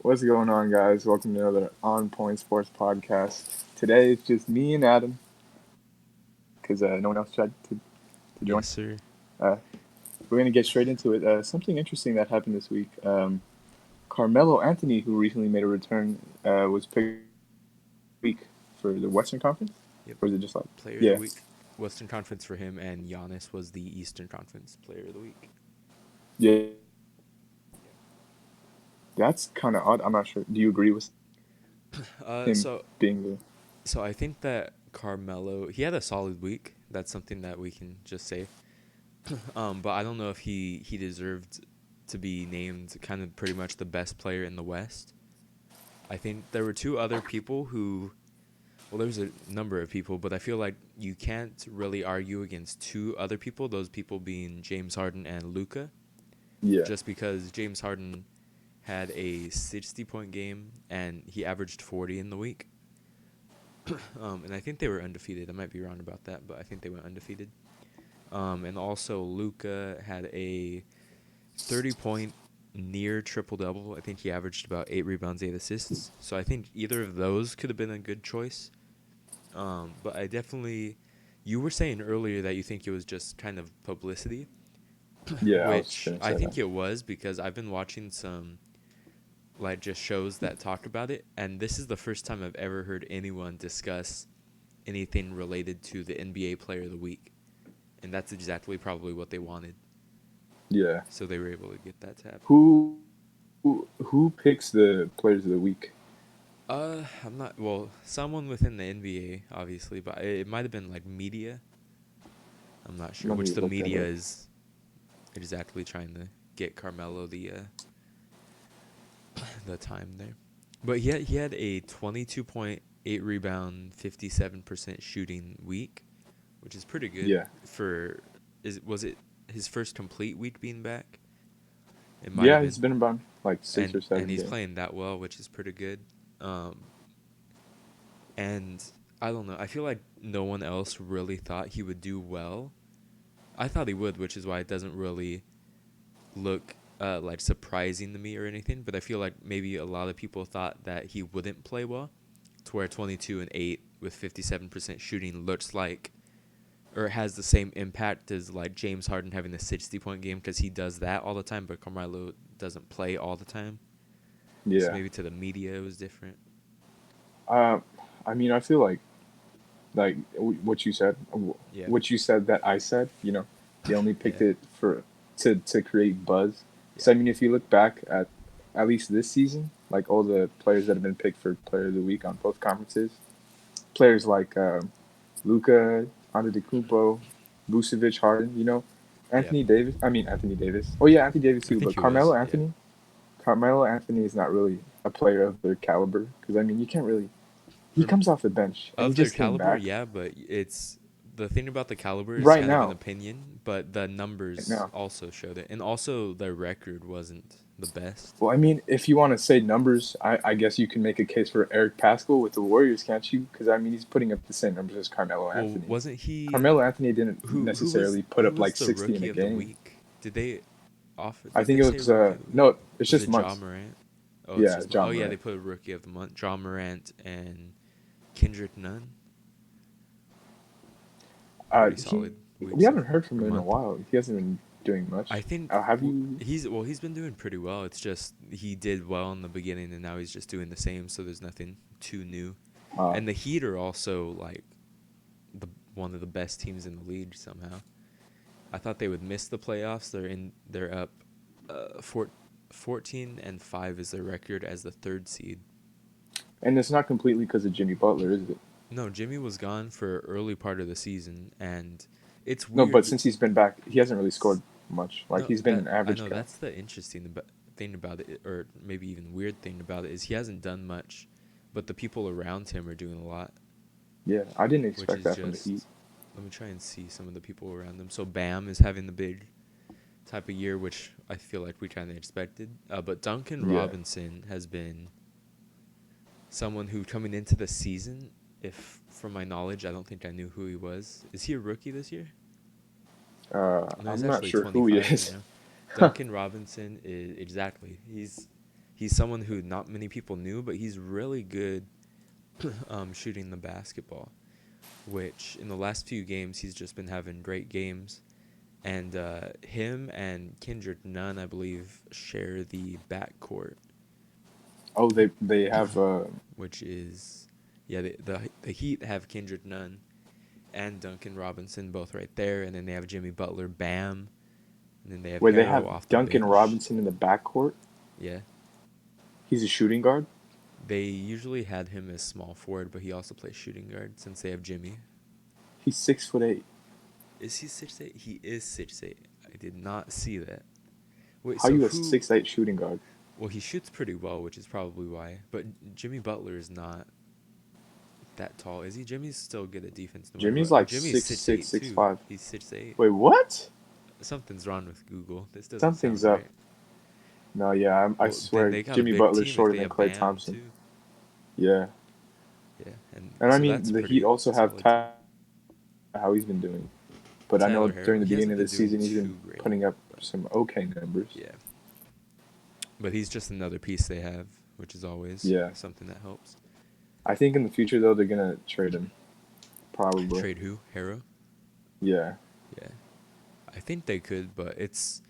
What's going on, guys? Welcome to another On Point Sports podcast. Today it's just me and Adam because no one else tried to join. Yes, sir. Uh, we're going to get straight into it. Something interesting that happened this week. Carmelo Anthony, who recently made a return, was picked week for the Western Conference. Yep. Or is it just like, Player of the yeah, week. Western Conference for him, and Giannis was the Eastern Conference Player of the week. yeah. That's kind of odd. I'm not sure. Do you agree with Uh, him so being the. so I think that Carmelo, he had a solid week. That's something that we can just say. But I don't know if he deserved to be named kind of pretty much the best player in the West. I think there were two other people who, well, there's a number of people, but I feel like you can't really argue against two other people. Those people being James Harden and Luka, Yeah. just because James Harden had a 60-point game and he averaged 40 in the week. And I think they were undefeated. I might be wrong about that, but I think they went undefeated. And also Luka had a 30-point near triple double. I think he averaged about 8 rebounds, 8 assists. So I think either of those could have been a good choice. But I definitely, you were saying earlier that you think it was just kind of publicity, Yeah, I was which going to I say that. think it was because I've been watching some like just shows that talk about it, and this is the first time I've ever heard anyone discuss anything related to the NBA Player of the Week, and that's exactly probably what they wanted. Yeah. So they were able to get that to happen. Who picks the players of the week? I'm not well. Someone within the NBA, obviously, but it might have been like media. I'm not sure Let which me the look that media up. is exactly trying to get Carmelo the time there. But he had a 22.8 rebound, 57% shooting week, which is pretty good Yeah. for is was it his first complete week being back? It might have Yeah, he's been. been about like six or And seven he's games. playing that well, which is pretty good. Um and I don't know. I feel like no one else really thought he would do well. I thought he would, which is why it doesn't really look like surprising to me or anything, but I feel like maybe a lot of people thought that he wouldn't play well, to where 22 and 8 with 57% shooting looks like or has the same impact as like James Harden having a 60-point game because he does that all the time, but Carmelo doesn't play all the time. So Yeah. maybe to the media it was different. Uh, I mean, I feel like Yeah. what you said that I said. They only picked Yeah. it for to create buzz. Yeah. So I mean, if you look back at least this season, like all the players that have been picked for Player of the Week on both conferences, players like Luka, Antetokounmpo, Vucevic, Harden. Yeah. Anthony Davis. I mean Anthony Davis. Oh yeah, Anthony Davis I too. think But he was. Carmelo Yeah. Anthony. Carmelo Anthony is not really a player of their caliber because I mean you can't really. He Or comes off the bench and he of their just came caliber, back yeah, but it's the thing about the caliber is right kind of an now. opinion, but the Right numbers now. also showed it. And also their record wasn't the best. Well, I mean, if you want to say numbers, I guess you can make a case for Eric Pascal with the Warriors, can't you? Because I mean, he's putting up the same numbers as Carmelo Well, Anthony. wasn't he Carmelo Anthony didn't necessarily put who up was like the 60 in rookie a of the game. week? Did they offer I did think they it say was rookie of the week? no, it's Was just it Ja months. Morant? Oh, it's Yeah, just oh John yeah, they Morant. put rookie of the month. Ja Morant and Kendrick Nunn. Pretty He solid we week so haven't far heard from or him in a month. while. He hasn't been doing I much. think Have you? he's been doing pretty well. It's just he did well in the beginning and now he's just doing the same, so there's nothing too new. Uh, And the Heat are also like the one of the best teams in the league somehow. I thought they would miss the playoffs. They're up 14-5 is their record as the third seed. and it's not completely because of Jimmy Butler, is it? No, Jimmy was gone for early part of the season, and it's No, but weird. since he's been back, he hasn't really scored much. Like No, he's been that an I average know guy. that's the interesting thing about it, or maybe even weird thing about it is he hasn't done much, but the people around him are doing a lot, Yeah, I didn't which expect is that from the Heat. just. Let me try and see some of the people around them. So Bam is having the big type of year, which I feel like we kind of expected. But Duncan Yeah. Robinson has been someone who coming into the season, if from my knowledge, I don't think I knew who he was. Is he a rookie this year? No, he's I'm not actually sure who he 25 right is. now. Duncan Robinson is exactly. He's he's someone who not many people knew, but he's really good shooting the basketball. Which in the last few games he's just been having great games. And him and Kendrick Nunn, I believe, share the backcourt, Oh, they have which is, yeah, the Heat have Kendrick Nunn and Duncan Robinson both right there, and then they have Jimmy Butler, Bam, and then they have where they Harrow have off the Duncan bench. Robinson in the backcourt. Yeah, He's a shooting guard. they usually had him as small forward, but he also plays shooting guard since they have Jimmy. He's 6'8". Is he 6'8"? He is 6'8". I did not see that. Wait, How so you a who? 6'8" shooting guard? Well, he shoots pretty well, which is probably why. But Jimmy Butler is not that tall, is he? Jimmy's still good at defense no matter Jimmy's what. Oh, like Jimmy's six six six eight six too. five. He's 6'8". Wait, what? Something's wrong with Google. This doesn't Something's sound up. right. No, yeah, I Well, then swear they got a Jimmy big Butler's team if shorter they than have Klay Bam Thompson. too. Yeah, Yeah, and and I so mean that's the Heat pretty also have solid team. how he's been doing, but I know Tyler during Harrow, the he beginning hasn't of the been doing season he's been too great, putting up but some okay numbers. yeah. But he's just another piece they have, which is always Yeah, something that helps. I think in the future though they're gonna trade him probably. Trade who? Harrow? Yeah, Yeah, I think they could, but it's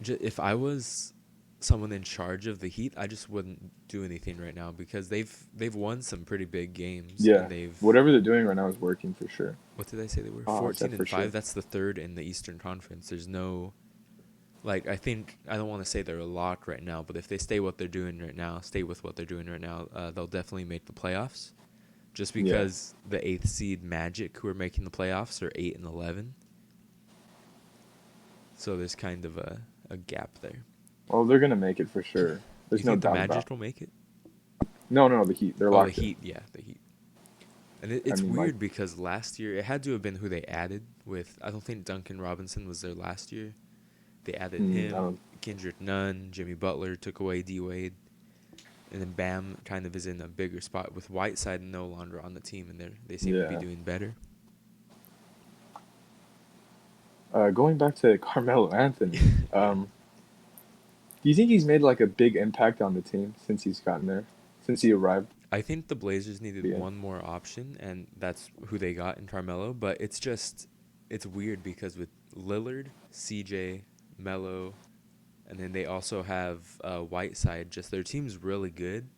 if I was someone in charge of the Heat, I just wouldn't do anything right now because they've won some pretty big games yeah. and they've, Whatever they're doing right now is working for sure. what did I say they were? Oh, I said 14 for and sure. 5. That's the third in the Eastern Conference. There's no, like, I think I don't want to say they're a lock right now, but if they stay what they're doing right now, stay with what they're doing right now, they'll definitely make the playoffs. Just Yeah. because the 8th seed Magic, who are making the playoffs, are 8 and 11. So there's kind of a gap there. Well, they're gonna make it for sure. You There's no think the doubt about Magic it. will make it? No, no, the Heat. They're Oh, the locked in. Heat. Yeah, the Heat. And I it's mean, like, weird because last year it had to have been who they added with. I don't think Duncan Robinson was there last year. They added I him, don't. Kendrick Nunn, Jimmy Butler, took away D Wade, and then Bam kind of is in a bigger spot with Whiteside no longer on the team, and they seem to be Yeah. doing better. Going back to Carmelo Anthony, Yeah. do you think he's made like a big impact on the team since he's gotten there, since he arrived? I think the Blazers needed Yeah. one more option, and that's who they got in Carmelo. But it's weird because with Lillard, CJ, Melo, and then they also have Whiteside. Just their team's really good,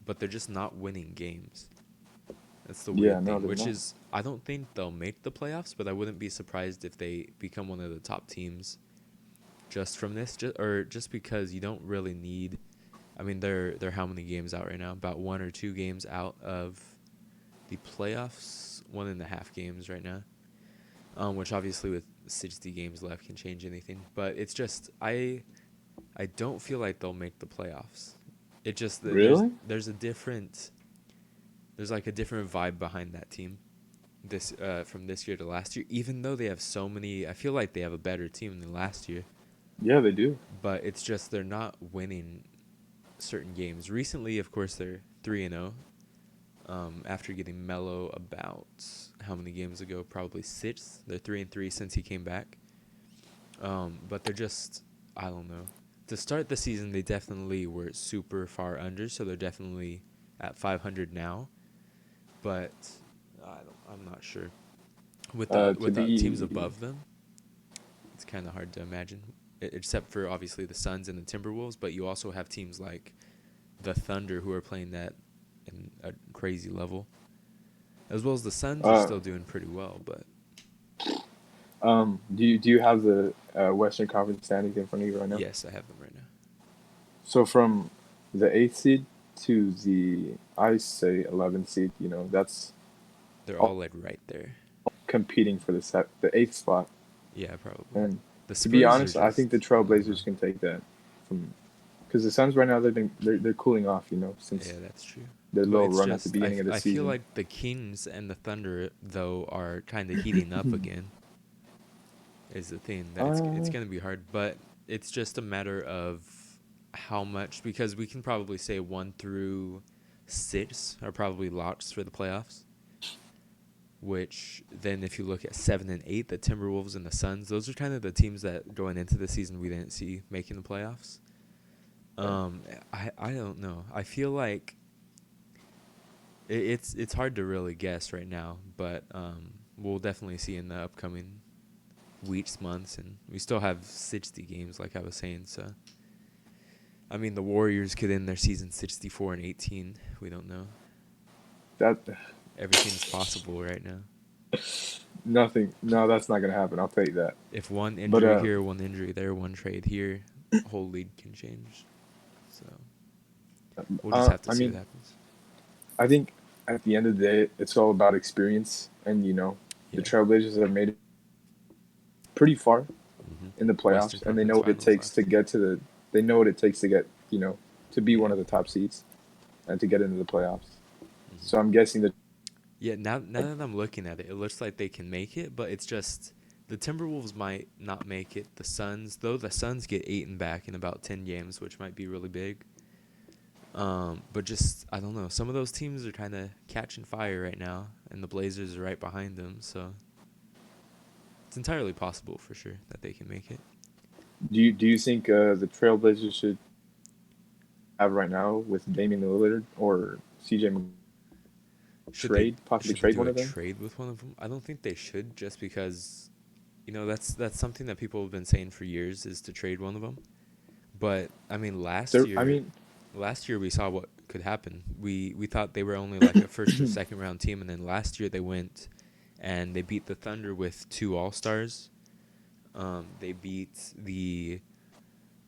but they're just not winning games. That's the Yeah. weird No, thing, they're which not. is I don't think they'll make the playoffs, but I wouldn't be surprised if they become one of the top teams just from this, just because you don't really need. I mean, they're how many games out right now? About 1 or 2 games out of the playoffs. 1.5 games right now. Which obviously with 60 games left can change anything. But it's just I don't feel like they'll make the playoffs. It just Really? there's a different there's like a different vibe behind that team this from this year to last year. Even though they have so many, I feel like they have a better team than last year. Yeah, they do. But it's just they're not winning certain games. Recently, of course, they're 3-0. After getting Melo about how many games ago? Probably 6. They're 3-3 since he came back. But they're just, I don't know. To start the season, they definitely were super far under, so they're definitely at 500 now. But I'm not sure. With To the teams be. above them, it's kind of hard to imagine, except for obviously the Suns and the Timberwolves. But you also have teams like the Thunder who are playing that in a crazy level, as well as the Suns are Uh, still doing pretty well. But do you have the Western Conference standings in front of you right now? yes, I have them right now. So from the eighth seed to the I say 11th seed, that's They're all all like right there. competing for the eighth spot. Yeah, probably. And The to be Spurs are honest, I think the just, I don't know. Trailblazers can take that from because the Suns right now they're cooling off, since Yeah, that's true. their But little it's run at the just beginning of the I feel season. like the Kings and the Thunder though are kind of heating up again. Is the thing that it's Uh, gonna be hard, but it's just a matter of how much, because we can probably say 1 through 6 are probably locks for the playoffs. Which then, if you look at 7 and 8, the Timberwolves and the Suns, those are kind of the teams that going into the season we didn't see making the playoffs. Um, I don't know. I feel like it's hard to really guess right now, but we'll definitely see in the upcoming weeks, months, and we still have 60 games, like I was saying. So, I mean, the Warriors could end their season 64-18. We don't know. That Everything's possible right now. nothing. No, that's not gonna happen. I'll tell you that. If one But injury here, one injury there, one trade here, whole league can change. So we'll just have to I see what mean, happens. I think at the end of the day, it's all about experience, and the Yeah. Trailblazers have made it pretty far Hmm. in the Western playoffs, and they know Conference what it Finals takes to last year. get to the. They know what it takes to get to be one Yeah. of the top seeds and to get into the playoffs. Hmm. So I'm guessing that. Yeah. Now that I'm looking at it, it looks like they can make it, but it's just the Timberwolves might not make it. The Suns, though, the Suns get Aiton back in about 10 games, which might be really big. But just I don't know. Some of those teams are kind of catching fire right now, and the Blazers are right behind them. So it's entirely possible for sure that they can make it. Do you think the Trailblazers should have right now with Damian Lillard or CJ Should they trade, possibly should they trade do one a of them? trade with one of them? I don't think they should, just because that's something that people have been saying for years is to trade one of them. But I mean, I mean, last year we saw what could happen. We thought they were only like a first or second round team, and then last year they went and they beat the Thunder with two All Stars. They beat the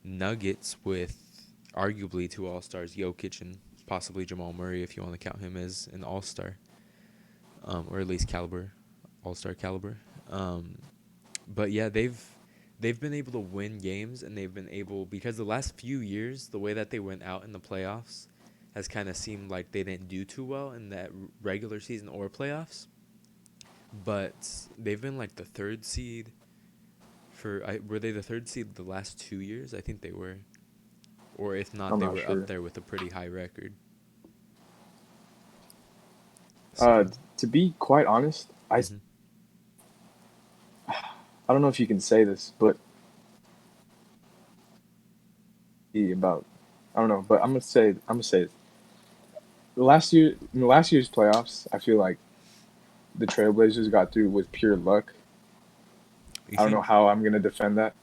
Nuggets with arguably two All Stars, Jokic and possibly Jamal Murray, if you want to count him as an All Star, or at least caliber, All Star caliber. Um, but yeah, they've been able to win games, and they've been able, because the last few years, the way that they went out in the playoffs has kind of seemed like they didn't do too well in that regular season or playoffs. But they've been like the third seed were they the third seed the last 2 years? I think they were, or if not, I'm they not were up sure. there with a pretty high record. Uh, So, to be quite honest, hmm I don't know if you can say this, but about I don't know, but I'm gonna say it. Last year in the last year's playoffs, I feel like the Trailblazers got through with pure luck. you I don't know think? how I'm gonna defend that.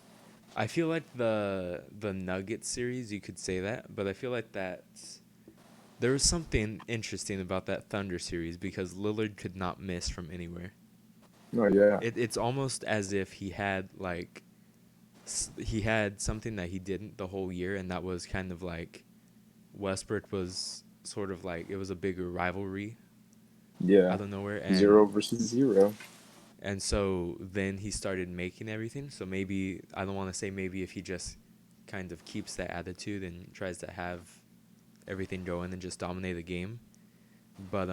I feel like the Nuggets series, you could say that, but I feel like that there was something interesting about that Thunder series because Lillard could not miss from anywhere. No, yeah, It's almost as if he had he had something that he didn't the whole year, and that was kind of like Westbrook was sort of like it was a bigger rivalry yeah, out of nowhere, 0 versus 0. and so then he started making everything. So maybe I don't want to say maybe if he just kind of keeps that attitude and tries to have everything going and just dominate the game, but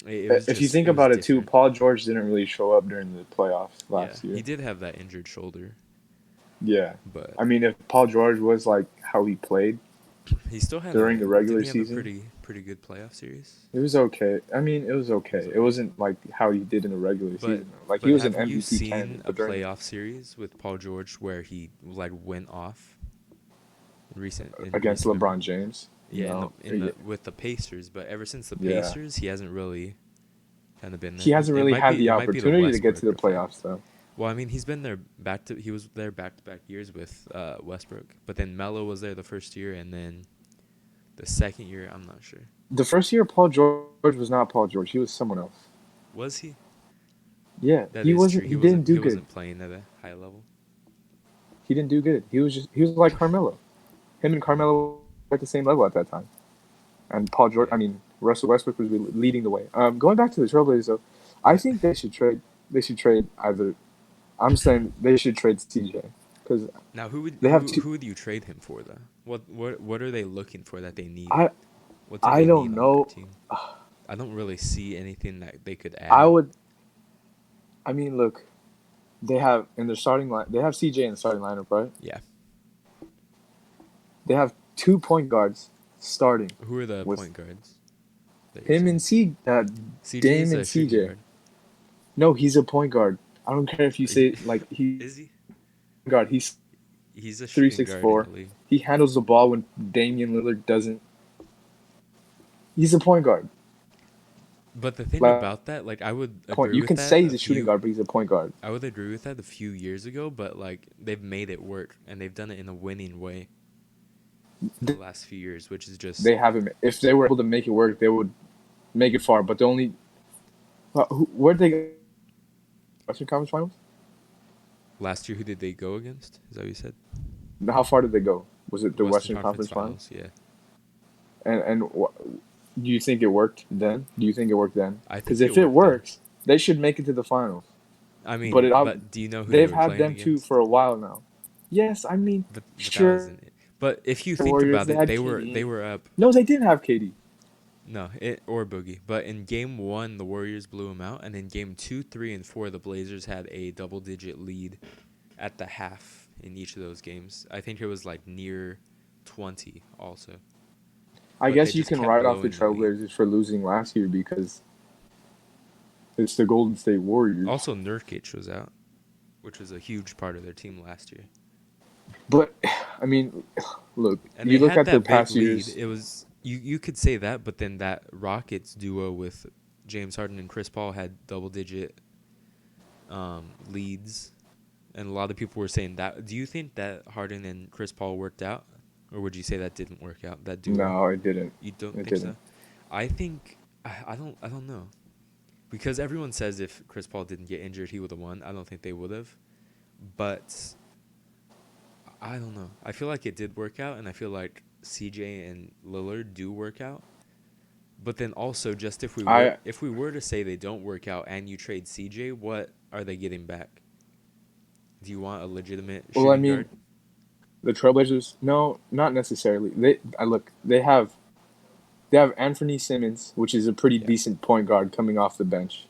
it was If you just think it was about it too, different. Paul George didn't really show up during the playoffs Yeah, last he year. did have that injured shoulder, Yeah, but I mean, if Paul George was like how he played he still had during a the didn't regular he have a season, pretty good playoff series? it was okay. I mean, it was It was okay. It okay. wasn't like how he did in the regular But season. Like he but was an have you MVP seen candidate, a but during the playoff series with Paul George where he like went off in against recent memory? LeBron James, Yeah, no, in the with the Pacers, but ever since the yeah, Pacers, he hasn't really kind of been he there. hasn't really had the It might be the opportunity to get to Westbrook the effect. playoffs though. Well, I mean, he was there back to back years with Westbrook, but then Melo was there the first year, and then the second year, I'm not sure. The first year, Paul George was not Paul George. He was someone else. Was he? Yeah, That he is true. wasn't. He didn't do He good. wasn't playing at a high level. He didn't do good. He was like Carmelo. Him and Hmm. Carmelo were at the same level at that time. And Paul George, Yeah. I mean Russell Westbrook was leading the way. Going back to the Trailblazers though, I Yeah. think they should trade. They should trade either. I'm saying they should trade CJ because Now, they have two. who would you trade him for though? What are they looking for that they need? I What do I they need don't on their know. team? I don't really see anything that they could I add. would. I mean, look, they have in their starting line. They have CJ in the starting lineup, right? Yeah. They have 2 point guards starting Who are the with point guards that you're him and saying? C. CJ Dame is and a shooting CJ. guard. No, he's a point guard. I don't care if you Are you, say like he is he? guard. He's Yeah. He's a three shooting six guard in four. the league. He handles the ball when Damian Lillard doesn't. He's a point guard. But the thing Like about that, like I would point, agree you with can that say a he's a shooting few guard, but he's a point guard. I would agree with that a few years ago, but like they've made it work and they've done it in a winning way the last few years, which is just They haven't. If they were able to make it work, they would make it far. But the only where did they go? Western Conference Finals? last year. Who did they go against? Is that what you said? How far did they go? Was it The the Western Western Conference Conference Finals? Finals. Yeah, And do you think it worked then? Do you think it worked then? I Because think it if it worked then. works, they should make it to the finals. I But mean, it but do you know who they they've were had playing them two against? for a while now. Yes, I mean, But that sure, wasn't it. But if you think Warriors about they it, had they KD. were up. No, they didn't have KD. No, it or Boogie. But in game 1, the Warriors blew them out, and in game 2, 3, and 4, the Blazers had a double-digit lead at the half in each of those games. I think it was like near 20 also. I But they guess you just can kept write off the blowing the lead. Trailblazers for losing last year because it's the Golden State Warriors. Also, Nurkic was out, which was a huge part of their team last year. But I mean, look, And you they look had at the that big past lead. years. It was you could say that, but then that Rockets duo with James Harden and Chris Paul had double-digit leads, and a lot of people were saying that. Do you think that Harden and Chris Paul worked out, or would you say that didn't work out? That duo? No, it didn't. You don't It think so? didn't. I think I don't know, because everyone says if Chris Paul didn't get injured, he would have won. I don't think they would have, but I don't know. I feel like it did work out, and I feel like CJ and Lillard do work out. But then also, just I if we were to say they don't work out and you trade CJ, what are they getting back? Do you want a legitimate well, I shooting mean, guard? the Trailblazers. No, not necessarily. I look. They have Anthony Simmons, which is a pretty Yeah. decent point guard coming off the bench,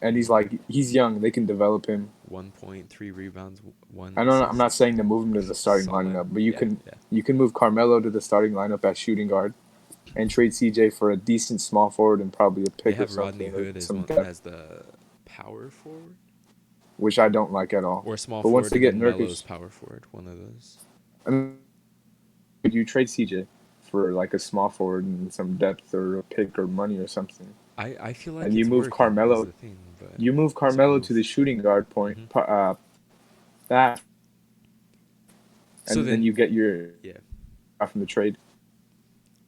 and he's young. They can develop him. 1.3 rebounds, one I know I'm assist. not saying to move him to the starting Solid. lineup, but Yeah, yeah. you can move Carmelo to the starting lineup at shooting guard, and trade CJ for a decent small forward and probably a They pick or have Rodney something or Hood some depth, as the power forward, which I don't like at all. or small But once forward they and get then Melo's Nurkic, power forward. One of those. I mean, would you trade CJ for like a small forward and some depth or a pick or money or something? I feel like And you it's move working is Carmelo, the thing, but you move it's a Carmelo to the move. shooting guard point, Hmm. that, So and then then, you get your yeah, from the trade.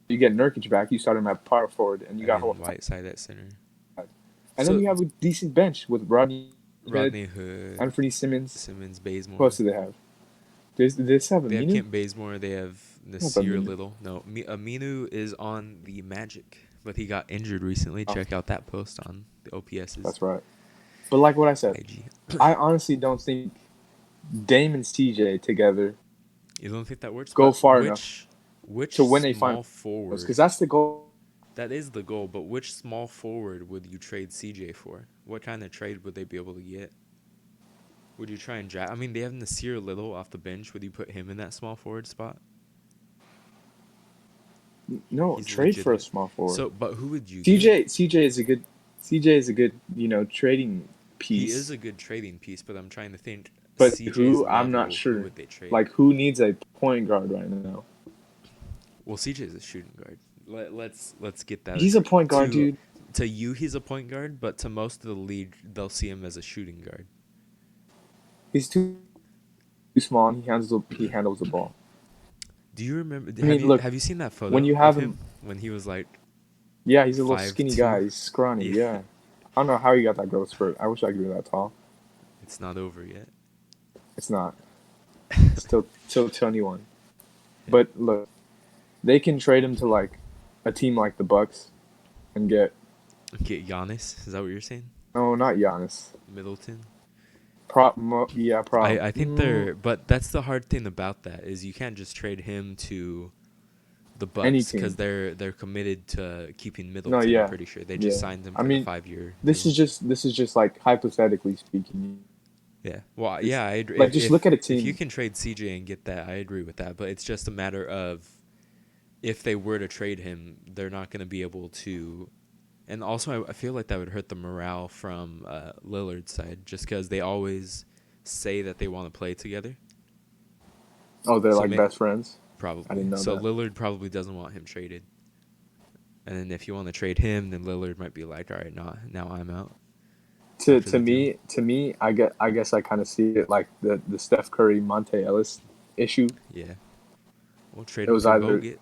You get Nurkic back. You start him at power forward, and you and got then Whiteside at center. and then So you have a decent bench with Rodney Hood, Rodney Hood, Anthony Simmons. Simmons, Who else Bazemore. do they have? They still have They have Aminu? Kent Bazemore. They have Not Nasir Aminu. Little. No, Aminu is on the Magic, but he got injured recently. Oh, Check out that post on the OPS's that's right. But like what I said, IG. I honestly don't think Dame and CJ together You don't think that works? go But far enough which to win a finals small because forward? that's the goal. That is the goal. But which small forward would you trade CJ for? What kind of trade would they be able to get? Would you try and draft? I mean, they have Nasir Little off the bench. Would you put him in that small forward spot? No, He's trade for a legitimate. small forward. So, but who would you CJ get? CJ is a good CJ is a good trading He is piece. a good trading piece, but I'm trying to think But CJ's who I'm not level. Who sure. would they trade? Like who needs a point guard right now? Well, CJ's a shooting guard. Let's get that. He's a point guard, to dude. to you, he's a point guard, but to most of the league, they'll see him as a shooting guard. He's too small and he handles the ball. Do you remember? I mean, look, Have you seen that when photo you of have him him, when he was like yeah, he's a little five skinny guy. two? He's scrawny. Yeah, Yeah, I don't know how he got that growth spurt. I wish I could be that tall. it's not over yet. It's not. Still 21. Yeah. But look, they can trade him to like a team like the Bucks and get Get Giannis. Is that what you're saying? no, not Giannis. Middleton. Yeah, I think they're, but that's the hard thing about that is you can't just trade him to the any Bucks because team. they're committed to keeping No, Middleton. I'm yeah, pretty sure they just yeah. signed him I for the mean, 5-year this deal. is just like hypothetically speaking. Yeah. Well, It's, yeah, I agree. like just look at a If you team. can trade CJ and get that, I agree with that. But it's just a matter of if they were to trade him, they're not going to be able to. And also, I feel like that would hurt the morale from Lillard's side, just because they always say that they want to play together. Oh, they're So like best friends. I probably. didn't know So that. Lillard probably doesn't want him traded. And then if you want to trade him, then Lillard might be like, all right, now I'm out To after to the deal. me to me, I guess I kind of see it like the Steph Curry Monte Ellis issue. Yeah. We'll trade It him was for either Bogut.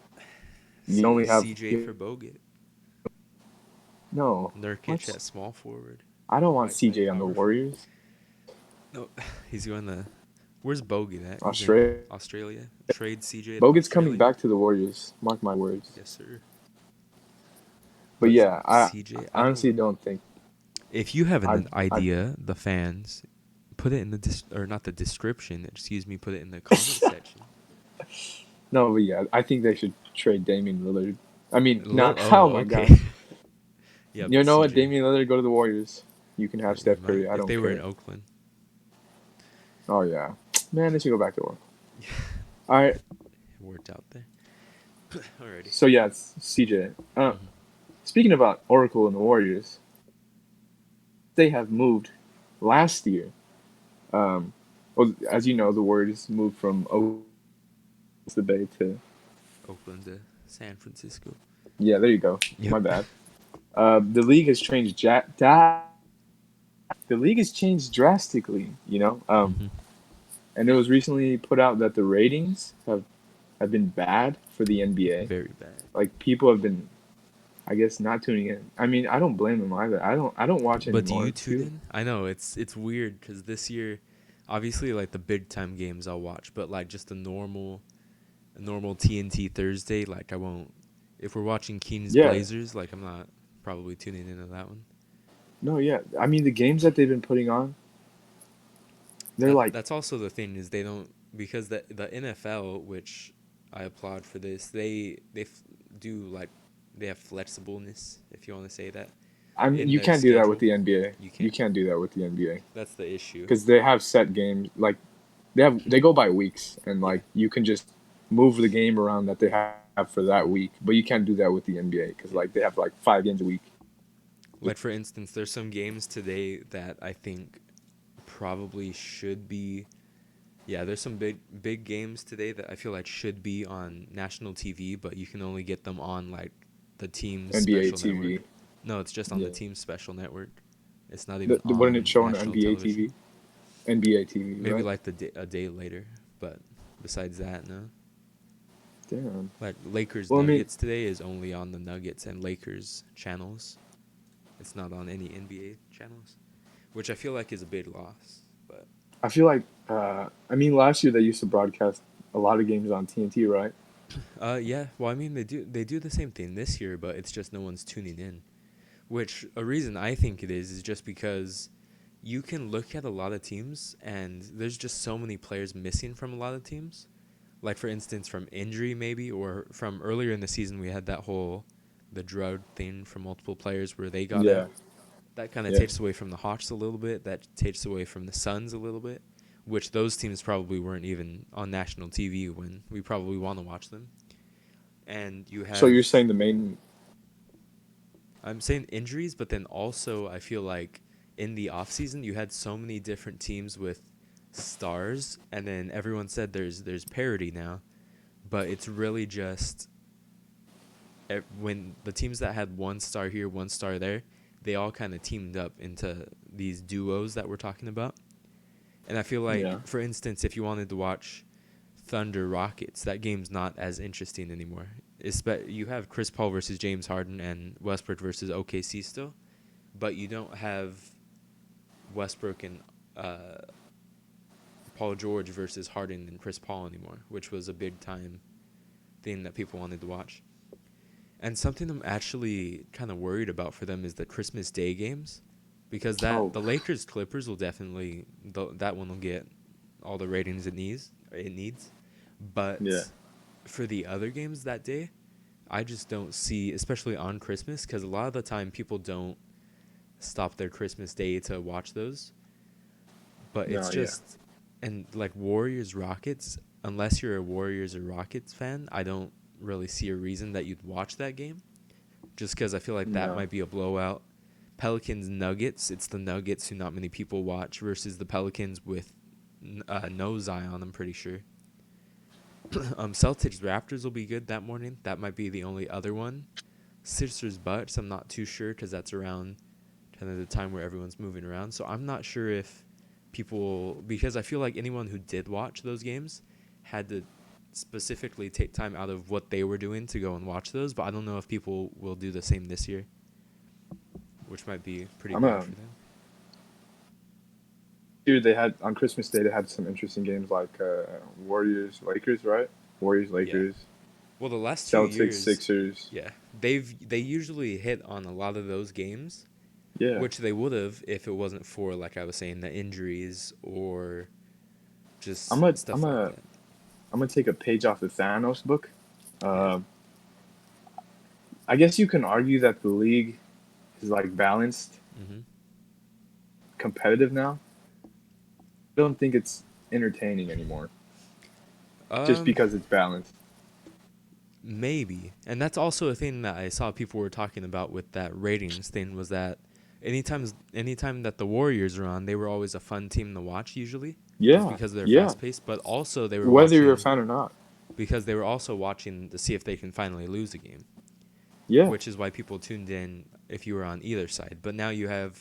you only have CJ for Bogut. no Nurkic what at small forward. I don't want Whiteside CJ on the power forward. Warriors. No, he's going to. Where's Bogut at? He's in Australia. Australia. Trade CJ to Bogut's coming Australia. back to the Warriors. Mark my words. Yes, sir. But But yeah, CJ, I I honestly don't. don't think If you have an I idea, the fans, put it in the or not the description. Excuse me. Put it in the comment section. no, but yeah, I think they should trade Damian Lillard. I mean, not. Oh, Oh my okay. God. Yeah, You but know what? CJ. Damian Lillard go to the Warriors. You can have He Steph might Curry. I if don't they were in care. Oakland. Oh yeah, man, they should go back to work. All right. It worked out there. Alrighty. So yeah, it's CJ. Mm-hmm. Speaking about Oracle and the Warriors, they have moved last year. Um, well, as you know, the Warriors moved from the Bay to Oakland to San Francisco. yeah. There you go. Yep. My bad. The league has changed. The league has changed drastically. Mm-hmm. And it was recently put out that the ratings have been bad for the NBA. Very bad. Like people have been, I guess, not tuning in. I mean, I don't blame them either. I don't watch But do you anymore tune too. in? I know it's weird because this year, obviously like the big time games I'll watch, but like just a normal TNT Thursday, like I won't. If we're watching Kings Yeah. Blazers, like I'm not probably tuning into that one. No, yeah. I mean, the games that they've been putting on, they're like, That's also the thing is they don't because the NFL, which I applaud for this, do like they have flexibleness, if you want to say that, I mean, in you their can't do that with schedule. the NBA. You You can't. can't do that with the NBA That's the issue. because they have set games. Like they go by weeks, and Yeah. like you can just move the game around that they have for that week. But you can't do that with the NBA because Yeah. like they have like 5 games a week. Like for instance, there's some games today that I think probably should be. Yeah, there's some big games today that I feel like should be on national TV, but you can only get them on like the team's NBA special TV. network. No, it's just on Yeah. the team's special network. It's not even Wouldn't it on show on national NBA television. TV? NBA TV, Maybe right? like a day later, but besides that, no. Damn. Like Lakers Well, I mean, Nuggets today is only on the Nuggets and Lakers channels. It's not on any NBA channels, which I feel like is a big loss. But I feel like, I mean, last year they used to broadcast a lot of games on TNT, right? yeah, well, I mean they do the same thing this year, but it's just no one's tuning in. Which a reason I think it is just because you can look at a lot of teams and there's just so many players missing from a lot of teams. Like for instance from injury maybe or from earlier in the season we had that whole the drug thing from multiple players where they got Yeah, out. That kind of yeah. takes away from the Hawks a little bit. That takes away from the Suns a little bit, which those teams probably weren't even on national TV when we probably want to watch them. And you So have you're saying the main, I'm saying injuries, but then also I feel like in the offseason you had so many different teams with stars and then everyone said there's parity now, but it's really just when the teams that had one star here, one star there, they all kind of teamed up into these duos that we're talking about. And I feel like yeah. for instance, if you wanted to watch Thunder Rockets, that game's not as interesting anymore. You have Chris Paul versus James Harden and Westbrook versus OKC still, but you don't have Westbrook and Paul George versus Harden and Chris Paul anymore, which was a big time thing that people wanted to watch. And something I'm actually kind of worried about for them is the Christmas Day games, because Oh, the Lakers Clippers will definitely that one will get all the ratings it needs. yeah. But for the other games that day, I just don't see, especially on Christmas, because a lot of the time people don't stop their Christmas Day to watch those. But it's No, yeah. just, and like Warriors Rockets, unless you're a Warriors or Rockets fan, I don't really see a reason that you'd watch that game. Just because I feel like that No. might be a blowout. Pelicans Nuggets, it's the Nuggets who not many people watch versus the Pelicans with no Zion, I'm pretty sure. Celtics Raptors will be good that morning. That might be the only other one. Sixers Bucks, I'm not too sure because that's around kind of the time where everyone's moving around. So I'm not sure if people, because I feel like anyone who did watch those games had to specifically take time out of what they were doing to go and watch those. But I don't know if people will do the same this year, which might be pretty I'm bad a for them. Here they had on Christmas Day they had some interesting games like Warriors Lakers, right? Warriors Yeah. Lakers, Well, the last two Celtics years, Sixers. yeah, they usually hit on a lot of those games, Yeah, which they would have if it wasn't for, like I was saying, the injuries or I'm just a I'm stuff like a that. I'm gonna take a page off the Thanos book. Yeah. Uh, I guess you can argue that the league is like balanced, Mhm. competitive now. I don't think it's entertaining anymore just Um, because it's balanced. Maybe, and that's also a thing that I saw people were talking about with that ratings thing was that anytime that the Warriors are on, they were always a fun team to watch usually, just Yeah, because of their yeah. fast pace. But also they were Whether you're a watching fan or not. because they were also watching to see if they can finally lose a game, Yeah, which is why people tuned in if you were on either side. But now you have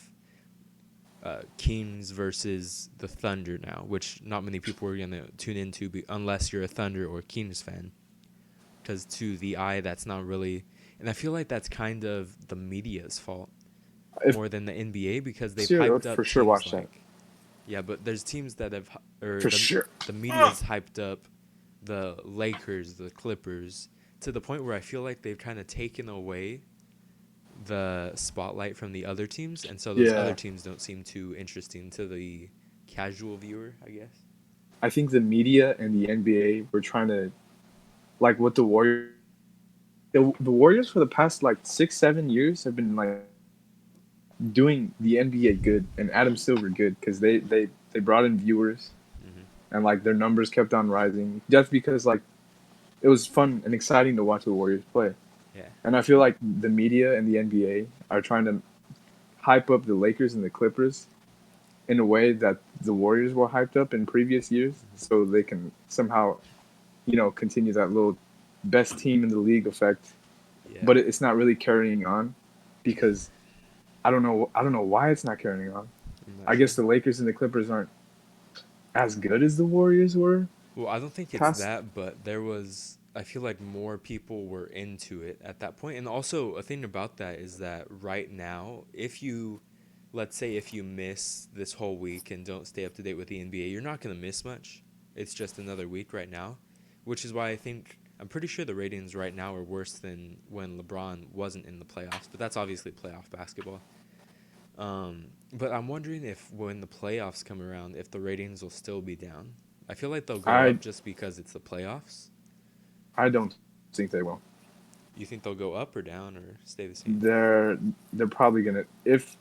Kings versus the Thunder now, which not many people are gonna tune into unless you're a Thunder or Kings fan, because to the eye that's not really. And I feel like that's kind of the media's fault if more than the NBA because they've this year I would hyped for up sure teams watch that like, yeah, but there's teams that have or for sure. the media's hyped up the Lakers, the Clippers to the point where I feel like they've kind of taken away the spotlight from the other teams, and so those other Yeah, teams don't seem too interesting to the casual viewer, I guess. I think the media and the NBA were trying to like what the Warriors. The Warriors for the past like 6 7 years have been like doing the NBA good and Adam Silver good because they brought in viewers Hmm. and like their numbers kept on rising just because like it was fun and exciting to watch the Warriors play. Yeah. And I feel like the media and the NBA are trying to hype up the Lakers and the Clippers in a way that the Warriors were hyped up in previous years, Hmm. so they can somehow, continue that little best team in the league effect. Yeah. But it's not really carrying on because I don't know. I don't know why it's not carrying on. I'm not I guess sure. the Lakers and the Clippers aren't as good as the Warriors were Well, I don't think it's past. that, but there was. I feel like more people were into it at that point. And also, a thing about that is that right now, if you, let's say, if you miss this whole week and don't stay up to date with the NBA, you're not going to miss much. It's just another week right now, which is why I think. I'm pretty sure the ratings right now are worse than when LeBron wasn't in the playoffs, but that's obviously playoff basketball. But I'm wondering if when the playoffs come around, if the ratings will still be down. I feel like they'll go I up just because it's the playoffs. I don't think they will. You think they'll go up or down or stay the same? They're they're probably gonna if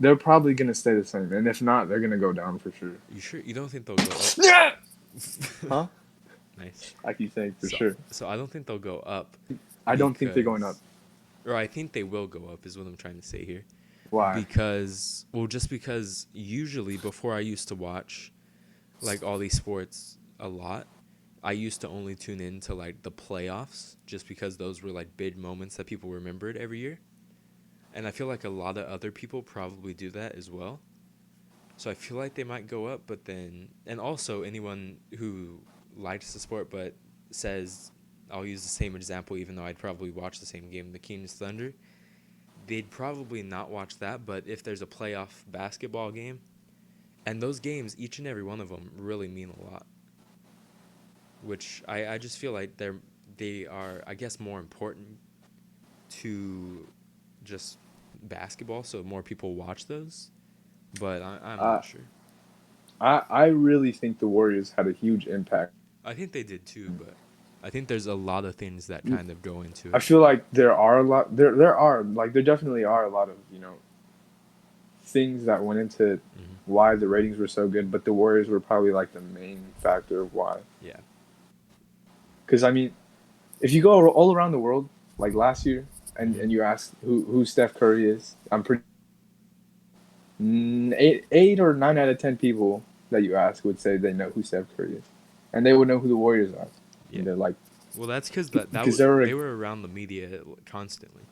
they're probably gonna stay the same, and if not, they're gonna go down for sure. You sure you don't think they'll go up? Yeah. Huh? Nice. I keep saying for So sure. so I don't think they'll go up I don't think they're going up. because or I think they will go up is what I'm trying to say here. Why? Because well just because usually before I used to watch like all these sports a lot, I used to only tune in to like the playoffs just because those were like big moments that people remembered every year. And I feel like a lot of other people probably do that as well. So I feel like they might go up, but then and also anyone who likes the sport but says I'll use the same example even though I'd probably watch the same game, the Kings Thunder, they'd probably not watch that, but if there's a playoff basketball game, and those games each and every one of them really mean a lot, which I just feel like they are I guess more important to just basketball, so more people watch those. But I'm Uh, not sure. I really think the Warriors had a huge impact. I think they did too, but I think there's a lot of things that kind of go into I it. feel like there definitely are a lot of things that went into Hmm. why the ratings were so good, but the Warriors were probably like the main factor of why. Yeah. Because I mean, if you go all around the world, like last year, and Hmm. and you ask who Steph Curry is, I'm pretty 8 or 9 out of 10 people that you ask would say they know who Steph Curry is. and they would know who the Warriors are. Yeah. And they're like, Well, that's because because they're they were around the media constantly.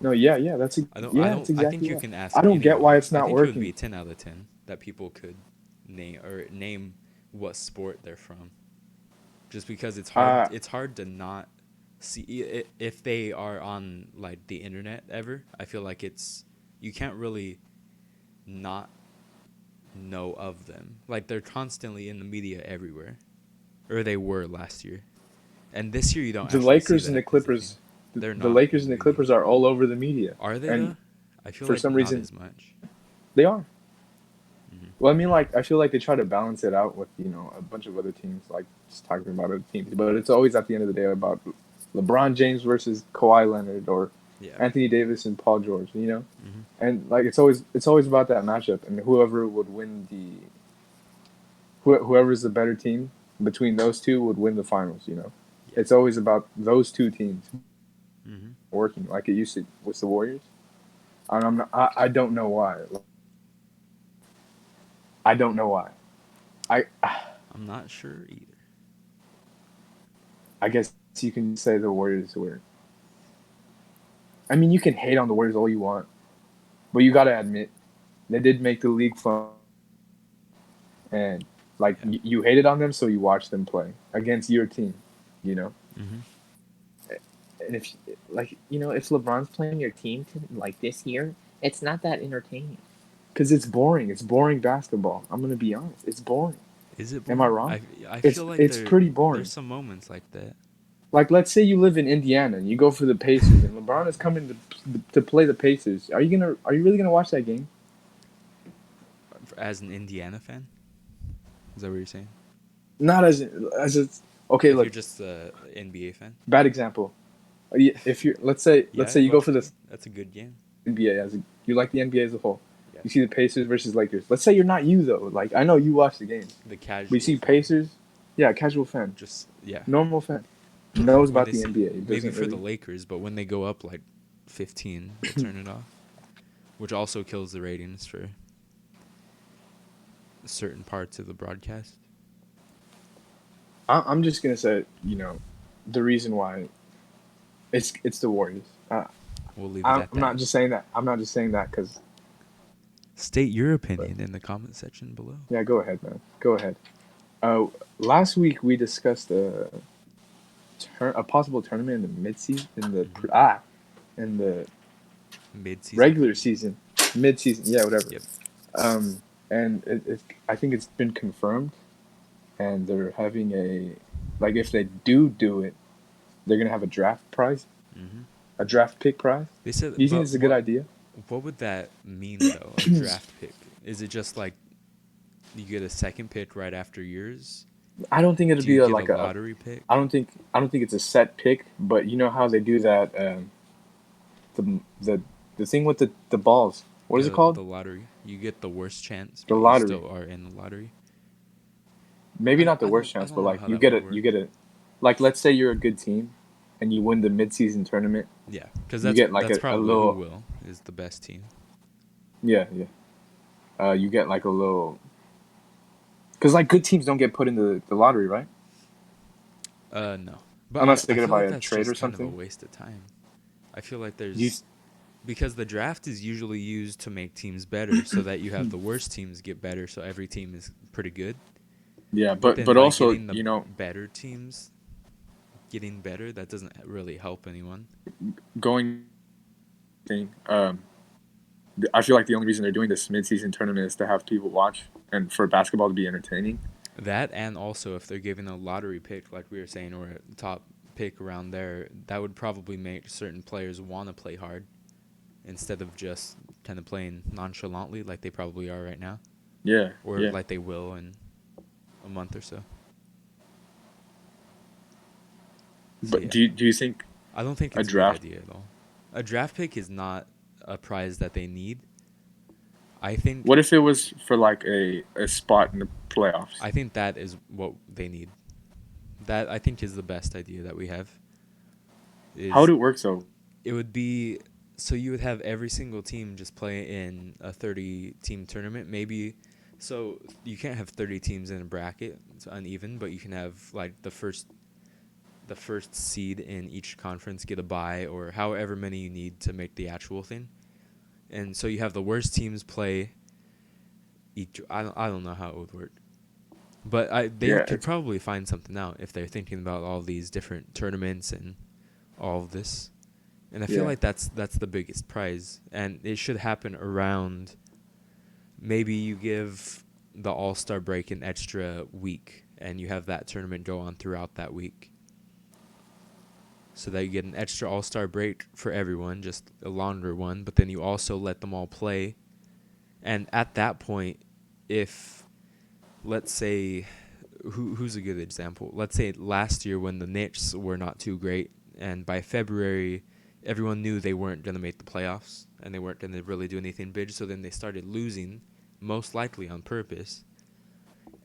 no, yeah, yeah, that's I think exactly you right. can I ask don't get why anyone. it's I not think it would be working. 10 out of 10 that people could name what sport they're from. Just because Uh, it's hard to not see if they are on like the internet ever. I feel like you can't really not know of them. Like they're constantly in the media everywhere, or they were last year. And this year you don't the actually see Lakers and the that as a team. Clippers, They're the not Lakers in and the the media. Clippers are all over the media, Are they and though? I feel for like some not reason as much. they are. Hmm. Well, I mean, like I feel like they try to balance it out with a bunch of other teams, like just talking about other teams. But it's always at the end of the day about LeBron James versus Kawhi Leonard or Yeah. Anthony Davis and Paul George. Hmm. And like it's always about that matchup, and whoever would win whoever's the better team between those two would win the finals. Yeah. It's always about those two teams Hmm. working like it used to with the Warriors. And I don't know why. I don't know why. I I'm not sure either. I guess you can say the Warriors were. I mean, you can hate on the Warriors all you want, but you got to admit they did make the league fun, and like Yeah. you hated on them, so you watched them play against your team. You know, Hmm. and if LeBron's playing your team like this year, it's not that entertaining because it's boring. It's boring basketball. I'm gonna be honest. It's boring. Is it Am I boring? wrong? I It's feel like it's pretty there's boring. some moments like that. Like let's say you live in Indiana and you go for the Pacers and LeBron is coming to play the Pacers. Are you really gonna watch that game? As an Indiana fan, is that what you're saying? Not as a okay. If you're Look, just a NBA fan, bad example. If you let's yeah, say I'd you go watch for the the game. That's a good game. NBA you like the NBA as a whole. Yeah. You see the Pacers versus Lakers. Let's say you're not you though. Like I know you watch the games. The We casual see fan, Pacers. Yeah, casual fan, just yeah. normal fan, knows When about they the see NBA. It maybe doesn't for the really. Lakers, but when they go up like 15, they'll turn it off, which also kills the ratings for certain parts of the broadcast. I'm just gonna say the reason why it's the Warriors. We'll leave it I'm at not that. just saying that. I'm not just saying that because State your opinion in the comment section below. yeah, go ahead, man. Go ahead. Last week we discussed a possible tournament in the mid season Hmm. in the Mid-season. regular season, mid season, yeah, whatever. Yep. Um, and I think it's been confirmed, and they're having like if they do it, they're gonna have a draft prize, Hmm. a draft pick prize. They said, Do you think but it's a good idea? what would that mean though? A draft pick? Is it just like you get a second pick right after yours? I don't think it'll Do be you a, get a like a. lottery pick? I don't think it's a set pick, but you know how they do that. The thing with the balls. What is it Yeah, called? the lottery. You get the worst chance, The but you lottery. still are in the lottery. Maybe not the worst I chance, but don't know like how that would work. like let's say you're a good team, and you win the mid-season tournament. Yeah, because You get like that's a probably who little. will is the best team. Yeah, yeah. You get like a little. Because like good teams don't get put in the lottery, right? No, but Unless they I get it feel by like a that's trade or just kind of a something. waste of time. I feel like You. there's because the draft is usually used to make teams better, so that you have the worst teams get better, so every team is pretty good. Yeah, But but then but like also getting the better teams getting better, that doesn't really help anyone. going thing. I feel like the only reason they're doing this mid-season tournament is to have people watch and for basketball to be entertaining. That and also if they're giving a lottery pick, like we were saying, or a top pick around there, that would probably make certain players want to play hard instead of just kind of playing nonchalantly like they probably are right now, Yeah, or yeah. like they will in a month or so. So But yeah, do you think I don't think a it's a good draft? idea at all. A draft pick is not a prize that they need. I think What if it was for like a spot in the playoffs? I think that is what they need. That I think is the best idea that we have. How would Is it work though? it would be so you would have every single team just play in a 30 team tournament. Maybe So you can't have 30 teams in a bracket. It's uneven, but you can have like the first seed in each conference get a bye or however many you need to make the actual thing. And so you have the worst teams play each. I don't know how it would work, but they Yeah, could probably find something out if they're thinking about all these different tournaments and all of this. And I feel yeah, like that's the biggest prize, and it should happen around. Maybe you give the All-Star break an extra week, and you have that tournament go on throughout that week, so that you get an extra All-Star break for everyone, just a longer one. But then you also let them all play, and at that point, if let's say who's a good example? Let's say last year when the Knicks were not too great, and by February, everyone knew they weren't going to make the playoffs, and they weren't going to really do anything big. So then they started losing, most likely on purpose,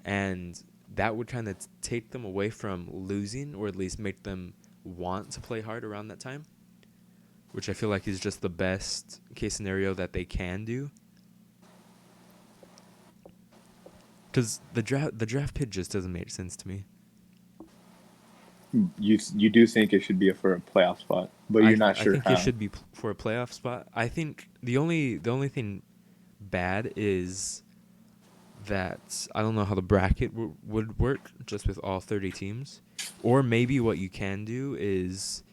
and that would kind of take them away from losing, or at least make them want to play hard around that time, which I feel like is just the best case scenario that they can do. Because the draft pick just doesn't make sense to me. you do think it should be for a playoff spot, but I you're not I sure think it how. should be for a playoff spot. I think the only thing bad is that I don't know how the bracket would work just with all 30 teams, or maybe what you can do is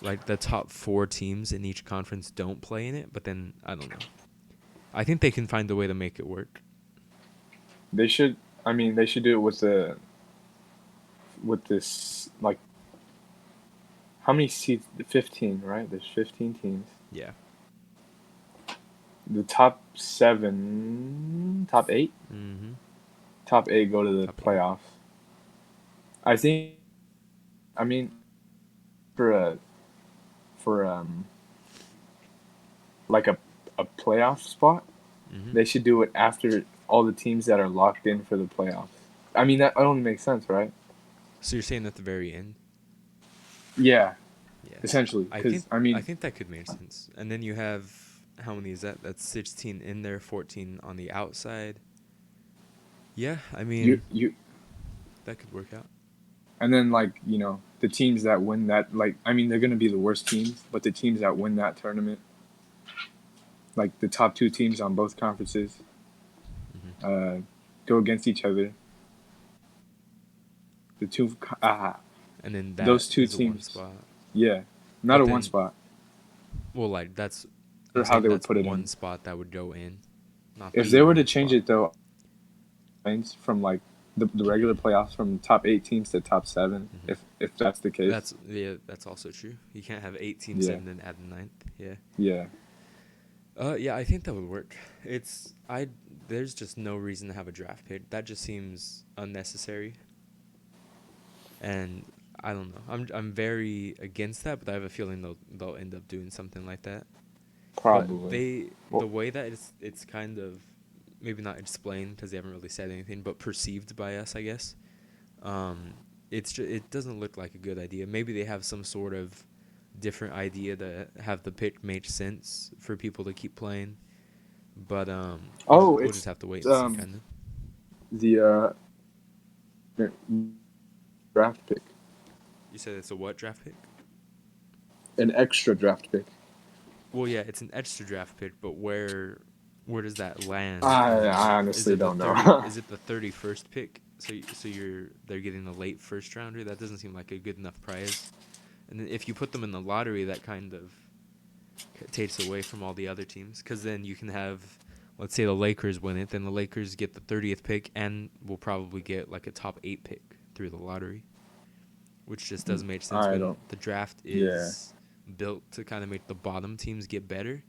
like the top 4 teams in each conference don't play in it. But then I don't know. I think they can find a way to make it work. They should. I mean, they should do it with this like how many seats? 15, right? There's 15 teams. Yeah. The top seven, top eight, Mhm. top eight go to the Top 8. playoffs. I think. I mean, for a for like a playoff spot, Mhm. they should do it after all the teams that are locked in for the playoffs. I mean, that only makes sense, right? So you're saying at the very end? Yeah, Yeah. essentially. I Because think I I mean, think that could make sense. And then you have how many is that? That's 16 in there, 14 on the outside. Yeah, I you mean, you that could work out. and then like the teams that win that, like, I mean, they're gonna be the worst teams, but the teams that win that tournament, like the top two teams on both conferences, Mhm. uh, go against each other. The two And then that those two is a one teams, spot. yeah, not But a one then, spot. well, like that's I'm Or how saying they would that's put it one in. spot that would go in, not If the they were to one change spot. it though, from like the regular playoffs from top eight teams to top seven, Mhm. if that's the case, That's yeah, that's also true. You can't have 8 teams yeah, and then add a ninth. Yeah. yeah, Yeah, I think that would work. It's I There's just no reason to have a draft pick. That just seems unnecessary. And I don't know. I'm very against that, but I have a feeling they'll end up doing something like that. But probably. the Well, way that it's kind of maybe not explained because they haven't really said anything, but perceived by us, I guess. Um, it doesn't look like a good idea. Maybe they have some sort of different idea to have the pick make sense for people to keep playing. But oh, we'll just it's have to wait and see, um kind of. the draft pick, You said it's a what draft pick? an extra draft pick. Well, yeah, it's an extra draft pick, but where does that land I in I is honestly it the don't 30 know. is it the 31st pick? So they're getting a late first rounder. That doesn't seem like a good enough prize. And then if you put them in the lottery, that kind of takes away from all the other teams, cuz then you can have, let's say the Lakers win it, then the Lakers get the 30th pick and will probably get like a top 8 pick through the lottery, which just doesn't make sense I when don't. the draft Yeah, is built to kind of make the bottom teams get better,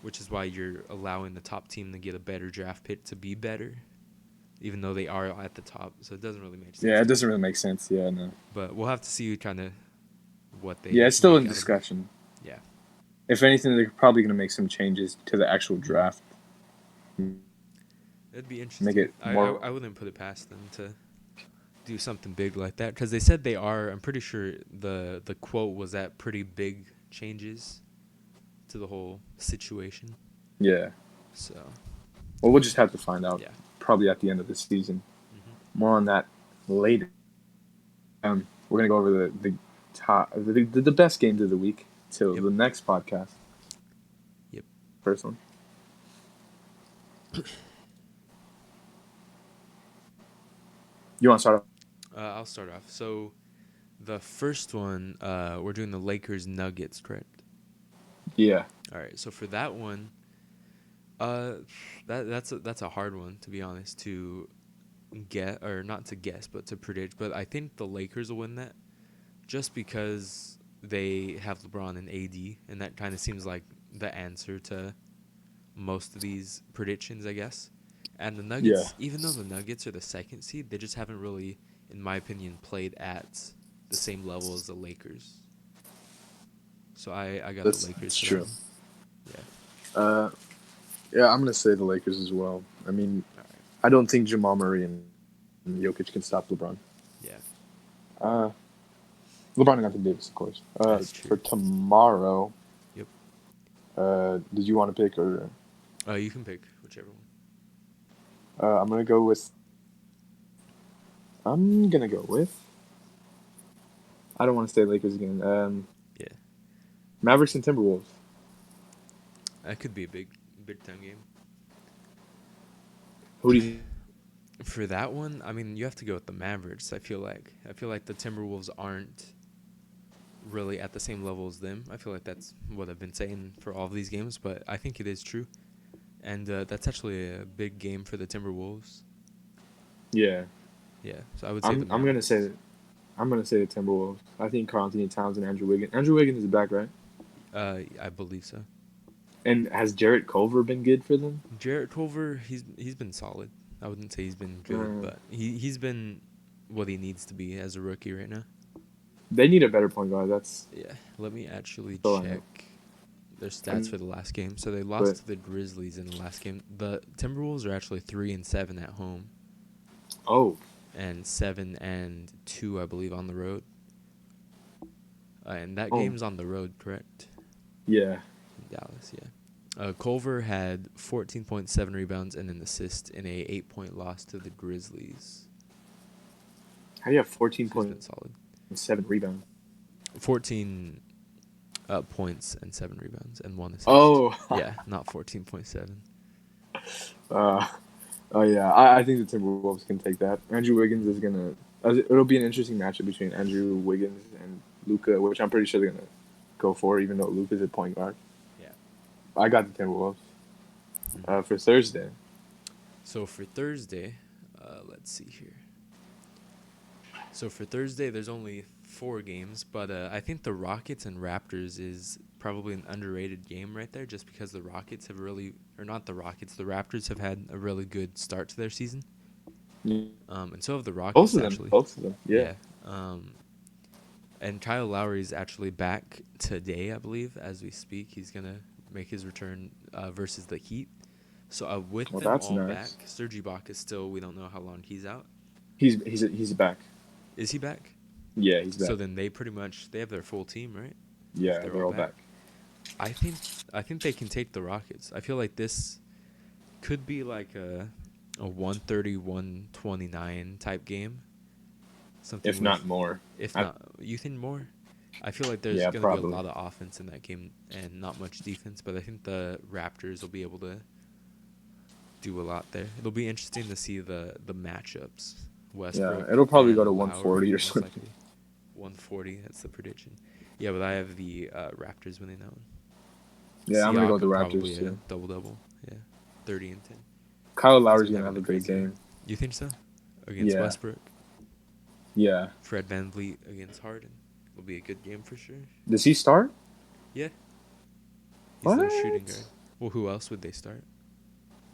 which is why you're allowing the top team to get a better draft pick to be better, even though they are at the top. So it doesn't really make sense yeah, it to me. doesn't really make sense. Yeah, no. But we'll have to see kind of what Yeah, they it's still make in out of it. discussion. Yeah, If anything, they're probably gonna make some changes to the actual draft, it'd be make interesting. it I, I more. I wouldn't put it past them to do something big like that, because they said they are. I'm pretty sure the quote was that pretty big changes to the whole situation. Yeah. So Well, we'll just have to find out Yeah. probably at the end of the season. Hmm. More on that later. We're gonna go over the top the best games of the week till Yep. the next podcast. Yep. First one. You want to start off? I'll start off. So the first one, we're doing the Lakers Nuggets, correct? Yeah. All right. So for that one, uh, that's a hard one to be honest to get or not to guess, but to predict. But I think the Lakers will win that just because they have LeBron and AD, and that kind of seems like the answer to most of these predictions, I guess. And the Yeah. Nuggets, even though the Nuggets are the second seed, they just haven't really, in my opinion, played at the same level as the Lakers. So I got the Lakers That's for that true. one. Yeah. Uh, yeah, I'm gonna say the Lakers as well. I mean, All right. I don't think Jamal Murray and Jokic can stop LeBron. Yeah. Uh, LeBron and Anthony Davis, of course. That's For true. tomorrow, Yep. did you want to pick or? You can pick whichever one. I'm gonna go with. I'm gonna go with. I don't want to say Lakers again. Yeah. Mavericks and Timberwolves. That could be a big time game. Who do you? For that one, I mean, you have to go with the Mavericks. I feel like the Timberwolves aren't really at the same level as them. I feel like that's what I've been saying for all of these games, but I think it is true. And that's actually a big game for the Timberwolves. Yeah, Yeah, so I would say the I'm gonna say Mavericks. that. I'm gonna say the Timberwolves. I think Karl Anthony Towns and Andrew Wiggins. Andrew Wiggins is back, right? I believe so. And has Jarrett Culver been good for them? Jarrett Culver, he's been solid. I wouldn't say he's been good, Uh, but he's been what he needs to be as a rookie right now. they need a better point guard. Yeah, let me actually That's all I know. check their stats for the last game. So they lost But to the Grizzlies in the last game. The Timberwolves are actually 3-7 at home oh, and 7-2, I believe, on the road. And that oh, game's on the road, correct? yeah. In Dallas, yeah. Culver had 14.7 rebounds and an assist in a 8-point loss to the Grizzlies. How do you have So he's been solid. 14.7 rebounds? 14 points and 7 rebounds and 1 assist. Oh, Yeah, not 14.7. uh, oh yeah. I think the Timberwolves can take that. Andrew Wiggins is gonna. It'll be an interesting matchup between Andrew Wiggins and Luca, which I'm pretty sure they're gonna go for, even though Luca's at point guard. Yeah. I got the Timberwolves. Hmm. For Thursday. So for Thursday, let's see here. So for Thursday, there's only 4 games, but I think the Rockets and Raptors is probably an underrated game right there, just because the Rockets have really, or not the Rockets, the Raptors have had a really good start to their season, Yeah. and so have the Both Rockets of them. actually. Both of them. Yeah. Yeah, and Kyle Lowry is actually back today, I believe, as we speak. He's gonna make his return versus the Heat. So with Well, them that's all nice. back, Serge Ibaka still, we don't know how long he's out. He's back. Is he back? Yeah, he's So back. then they have their full team, right? If Yeah, they're they're all all back. back. I think I think they can take the Rockets. I feel like this could be like a 130-129 type game. Something If not with, more. if I, not, you think more? I feel like there's yeah, going to be a probably. lot of offense in that game and not much defense, but I think the Raptors will be able to do a lot there. It'll be interesting to see the matchups. Yeah, Westbrook it'll probably go and to Lowry, 140 or most something. likely. 140, that's the prediction. Yeah, but I have the Raptors winning that one. Yeah, I'm gonna go with the Siakam Raptors probably a too. double-double. Yeah, 30 and 10. Kyle He's Lowry's been gonna having have a a great crazy year. game. You think so? Against Yeah, Westbrook. yeah. Fred VanVleet against Harden. Will be a good game for sure. Does he start? Yeah, he's their shooting What? guard. Well, who else would they start?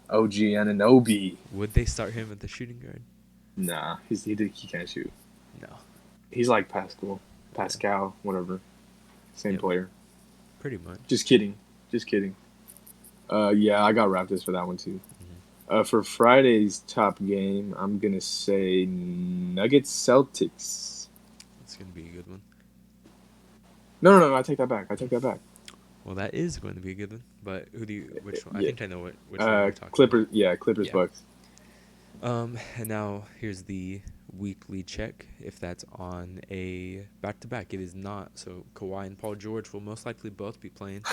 OG Ananobi. Would they start him at the shooting guard? Nah, he can't shoot. No. He's like Pascal, Yeah. Pascal, whatever. Same Yep. player. Pretty much. Just kidding. Just kidding. Yeah, I got Raptors for that one too. Hmm. For Friday's top game, I'm gonna say Nuggets Celtics. It's gonna be a good one. No, I take that back. I take that back. Well, that is going to be a good one. But who do you? Which one? I Yeah. think I know which one you're talking about. Clippers. Yeah, Clippers Yeah. Bucks. And now here's the weekly check. If that's on a back-to-back, it is not. So Kawhi and Paul George will most likely both be playing.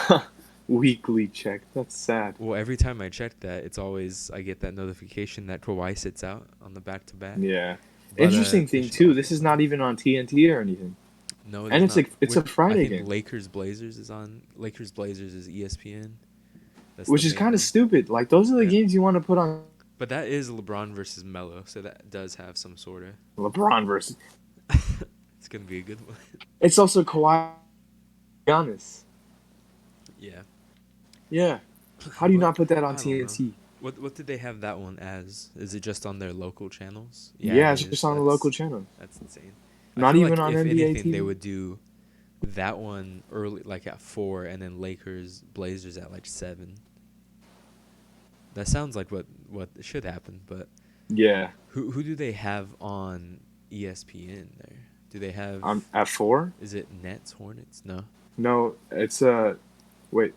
Weekly check. That's sad. Well, every time I check that, it's always I get that notification that Kawhi sits out on the back-to-back. Yeah. But Interesting they thing should too. both be This is playing. not even on TNT or anything, No, it and is it's not. like it's a I Friday think game, Lakers Blazers is on. Lakers Blazers is ESPN. That's the which is main kind of one. stupid. Like those are the Yeah. games you want to put on But that is LeBron versus Melo, so that does have some sort of. LeBron versus. It's gonna be a good one. It's also Kawhi, Giannis. Yeah. Yeah. How do you What? not put that on I don't know. TNT? What did they have that one as? Is it just on their local channels? Yeah, it Yeah, it's is. just on the local channel. That's insane. I Not feel even like on if NBA anything, they TV. would do that one early, like at 4, and then Lakers Blazers at like 7. That sounds like what should happen. But Yeah. who do they have on ESPN there? Do they have? At 4? Is it Nets Hornets? No, No, it's wait,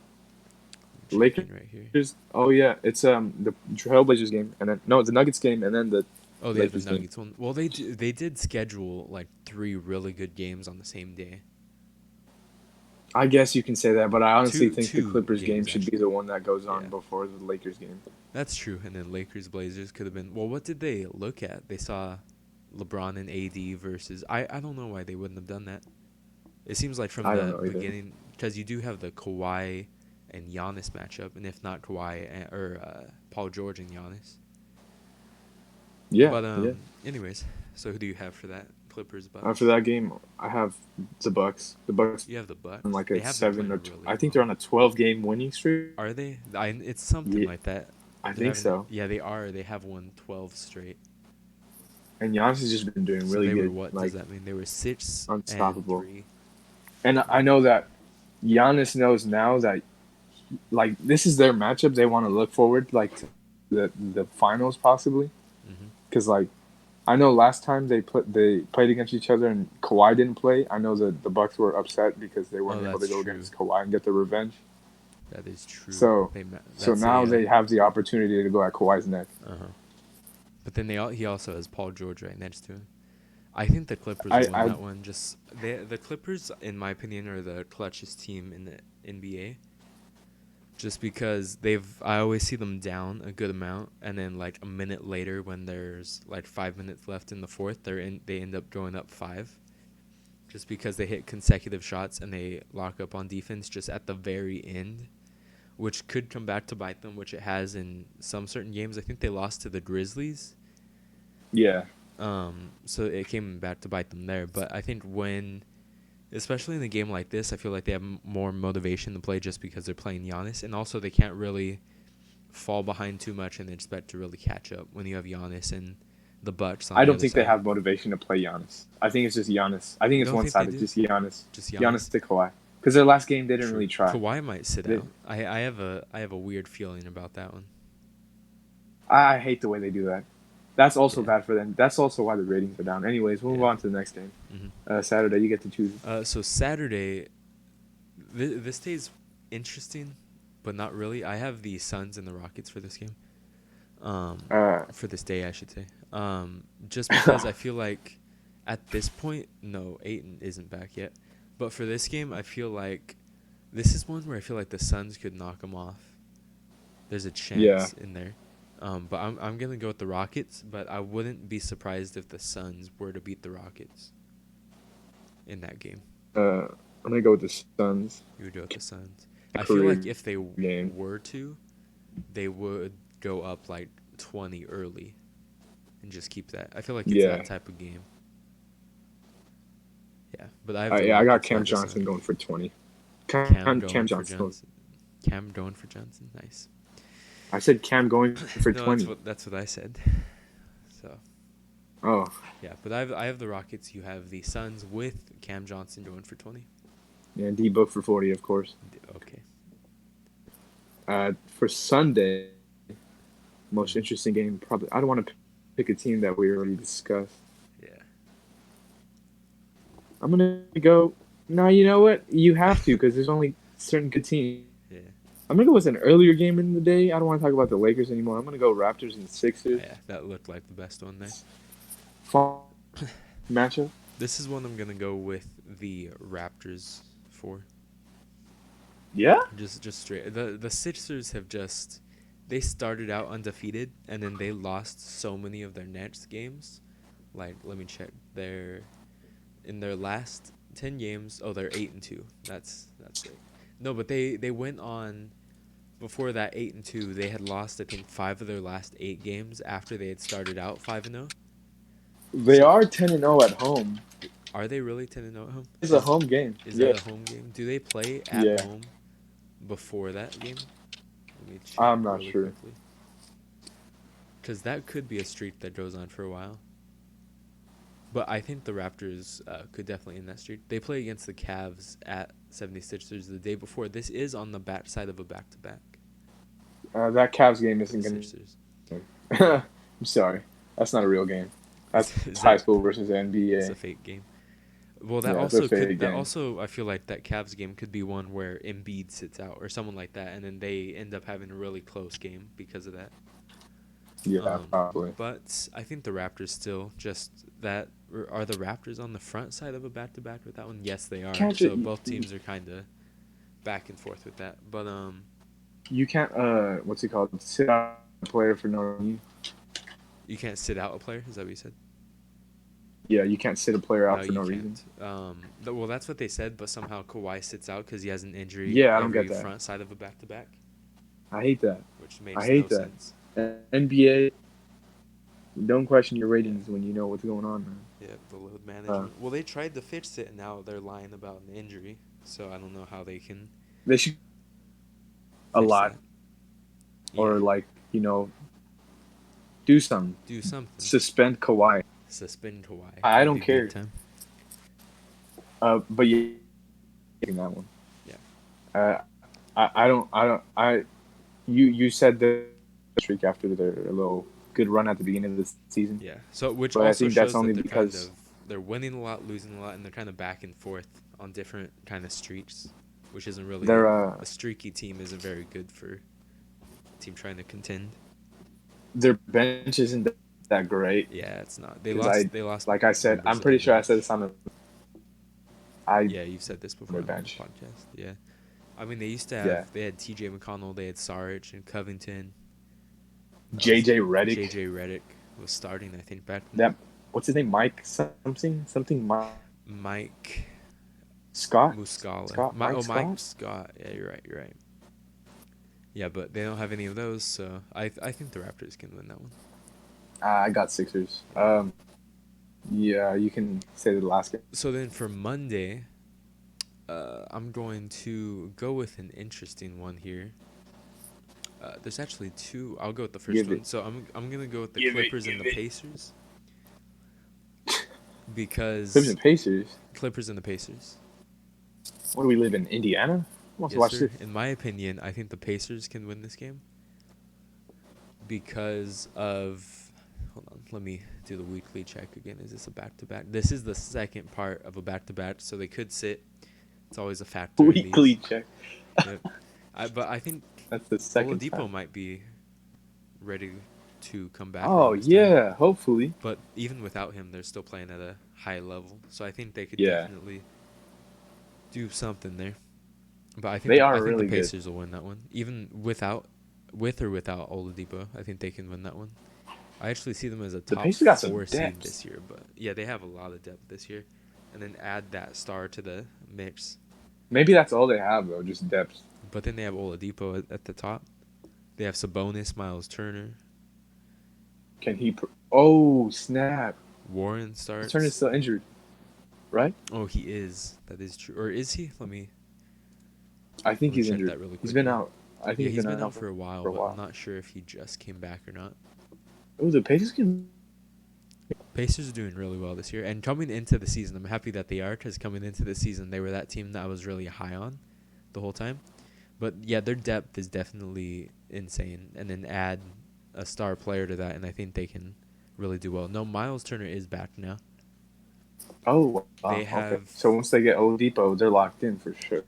I'm checking right here. Lakers. Oh yeah, it's the Trailblazers game, and then no, it's the Nuggets game, and then the Oh, they have the Lakers game. Nuggets one. Well, they did schedule like 3 really good games on the same day. I guess you can say that, but I honestly think the Two Clippers game games should be actually. the one that goes on Yeah, before the Lakers game. that's true. And then Lakers Blazers could have been. Well, what did they look at? They saw LeBron and AD versus. I don't know why they wouldn't have done that. It seems like from I don't the know either. beginning, because you do have the Kawhi and Giannis matchup, and if not Kawhi or Paul George and Giannis. Yeah, But yeah. anyways, so who do you have for that? Clippers Bucks. After that game, I have the Bucks. The Bucks You have the Bucks. on like They a have been 7 or playing really I think well. they're on a 12-game winning streak. Are they? It's something Yeah, like that. I They're think having so. Yeah, they are. They have won 12 straight. And Giannis has just been doing So really they were good, what like does that mean? They were 6 and unstoppable. 3. And I know that Giannis knows now that like this is their matchup. They want to look forward like to the finals possibly, Mm-hmm. because like I know last time they played against each other and Kawhi didn't play. I know that the Bucks were upset because they weren't Oh, able to that's go true. against Kawhi and get the revenge. That is true. So so That's now a. they have the opportunity to go at Kawhi's neck. Uh-huh. But then he also has Paul George right next to him. I think the Clippers I will win I that one. Just the Clippers, in my opinion, are the clutchest team in the NBA. Just because I always see them down a good amount, and then like a minute later, when there's like 5 minutes left in the fourth, they end up going up 5. Just because they hit consecutive shots and they lock up on defense just at the very end, which could come back to bite them, which it has in some certain games. I think they lost to the Grizzlies. yeah. So it came back to bite them there. But I think especially in a game like this, I feel like they have more motivation to play just because they're playing Giannis. And also they can't really fall behind too much and expect to really catch up when you have Giannis and the Bucks on I the don't other think side. they have motivation to play Giannis. I think it's just Giannis. I think You it's don't think they one-sided, do? just Giannis. Just Giannis Giannis? to Kawhi. Because their last game, they didn't True. really try. Kawhi might sit They, out. I have a weird feeling about that one. I hate the way they do that. That's also Yeah. bad for them. That's also why the ratings are down. Anyways, we'll move Yeah. on to the next game. Mm-hmm. Saturday, you get to choose. So Saturday, this day's interesting, but not really. I have the Suns and the Rockets for this game. For this day, I should say. Just because I feel like at this point, no, Ayton isn't back yet. But for this game, I feel like this is one where I feel like the Suns could knock them off. There's a chance in there. But I'm gonna go with the Rockets, but I wouldn't be surprised if the Suns were to beat the Rockets in that game. I'm gonna go with the Suns. You would go with the Suns. I feel like if they game. were to, they would go up like 20 early and just keep that. I feel like it's that type of game. Yeah, but I have the I got Rockets Cam by the Johnson Suns. going for 20. Cam Cam going for Johnson. Johnson. Cam going for Johnson. Nice. I said Cam going for No, 20. that's what I said. So Oh, yeah, but I have the Rockets. You have the Suns with Cam Johnson going for 20. yeah, D book for 40, of course. Okay. For Sunday, most interesting game, probably. I don't want to pick a team that we already discussed. Yeah. I'm gonna go. No, you know what? You have to because there's only certain good teams. Yeah. I'm gonna go with an earlier game in the day. I don't want to talk about the Lakers anymore. I'm gonna go Raptors and Sixers. Yeah, that looked like the best one there. Fun matchup. This is one I'm gonna go with the Raptors for. Yeah. Just straight. The Sixers have just they started out undefeated and then they lost so many of their next games. Like let me check. They're in their last 10 games. Oh, they're 8-2. That's great. No, but they went on before that 8-2. They had lost I think 5 of their last 8 games after they had started out 5-0. They So are 10-0 at home. are they really 10-0 at home? It's a home game. Is that Yeah. a home game? Do they play at Yeah. home before that game? Let me check I'm not really sure. quickly. Because that could be a streak that goes on for a while. But I think the Raptors could definitely end that streak. They play against the Cavs at 76ers the day before. This is on the backside of a back-to-back That Cavs game for the isn't gonna. Sixers. I'm sorry. That's not a real game. That's Is high that school versus it's NBA. a fake game? Well, that Yeah, it's a also fake could. That game. also, I feel like that Cavs game could be one where Embiid sits out or someone like that, and then they end up having a really close game because of that. Yeah, probably. But I think the Raptors still just that are the Raptors on the front side of a back-to-back with that one. Yes, they are. Can't So you, both teams are kind of back and forth with that. But you can't what's it called? Sit out a player for no reason. you can't sit out a player. Is that what you said? Yeah, you can't sit a player out No, for you no reason. can't. Well, that's what they said. But somehow Kawhi sits out because he has an injury Yeah, I don't every get that. front side of a back-to-back, I hate that. which I makes hate no that. sense. NBA, don't question your ratings when you know what's going on, man. Yeah, the load management. Well, they tried to fix it, and now they're lying about an injury. So I don't know how they can They should a fix lot, that. or Yeah, like do something. do something. Suspend Kawhi. Suspend Kawhi. I That'd don't be care. big time. But yeah, that one. Yeah. You said the streak after their little good run at the beginning of the season. Yeah. So which But I also think that's shows only that because they're winning a lot, losing a lot, and they're kind of back and forth on different kind of streaks, which isn't really they're a streaky team isn't very good for a team trying to contend. their bench isn't that great. Yeah, it's not. They 'Cause lost. They lost. like I said, members I'm of pretty their sure I bench. said this on the. Yeah, you've said this before their on the bench. podcast. Yeah. I mean, they used to Yeah. have. They had T.J. McConnell. They had Saric and Covington. JJ Redick. J.J. Redick was starting, I think, back. That what's his name? Mike something. Mike Scott. Muscala. Mike Scott. Mike Scott. Yeah, you're right. You're right. Yeah, but they don't have any of those, so I think the Raptors can win that one. I got Sixers. Yeah, you can say the last game. So then for Monday, I'm going to go with an interesting one here. There's actually two. I'll go with the first Give one. it. So I'm gonna go with the Give it, Clippers and the give it. Pacers because Clippers and Pacers. Clippers and the Pacers. What do we live in? Indiana? Who wants to Yes, watch sir. this? In my opinion, I think the Pacers can win this game because of. Hold on, let me do the weekly check again. Is this a back-to-back? This is the second part of a back-to-back, so they could sit. It's always a factor. in Weekly these. check. Yep. But I think That's the second Oladipo time. might be ready to come back. Oh around this time. yeah, hopefully. But even without him, they're still playing at a high level. So I think they could Yeah. definitely do something there. But I think They are I think really the good. Pacers will win that one, even with or without Oladipo. I think they can win that one. I actually see them as a The top Pacers got some 4 seed depth. this year. But yeah, they have a lot of depth this year, and then add that star to the mix. Maybe that's all they have though, just depth. But then they have Oladipo at the top. They have Sabonis, Miles Turner, Can he? Oh snap! Warren starts. Turner's still injured, right? Oh, he is. That is true. Or is he? Let me. I think Let me he's check injured. that really He's been quickly. out. I think Yeah, he's been out for a while, for a but while. I'm not sure if he just came back or not. Oh, the Pacers can. Pacers are doing really well this year, and coming into the season, I'm happy that they are, because coming into the season, they were that team that I was really high on the whole time. But yeah, their depth is definitely insane, and then add a star player to that, and I think they can really do well. No, Miles Turner is back now. Oh, They wow. Okay. have So once they get Oladipo, they're locked in for sure.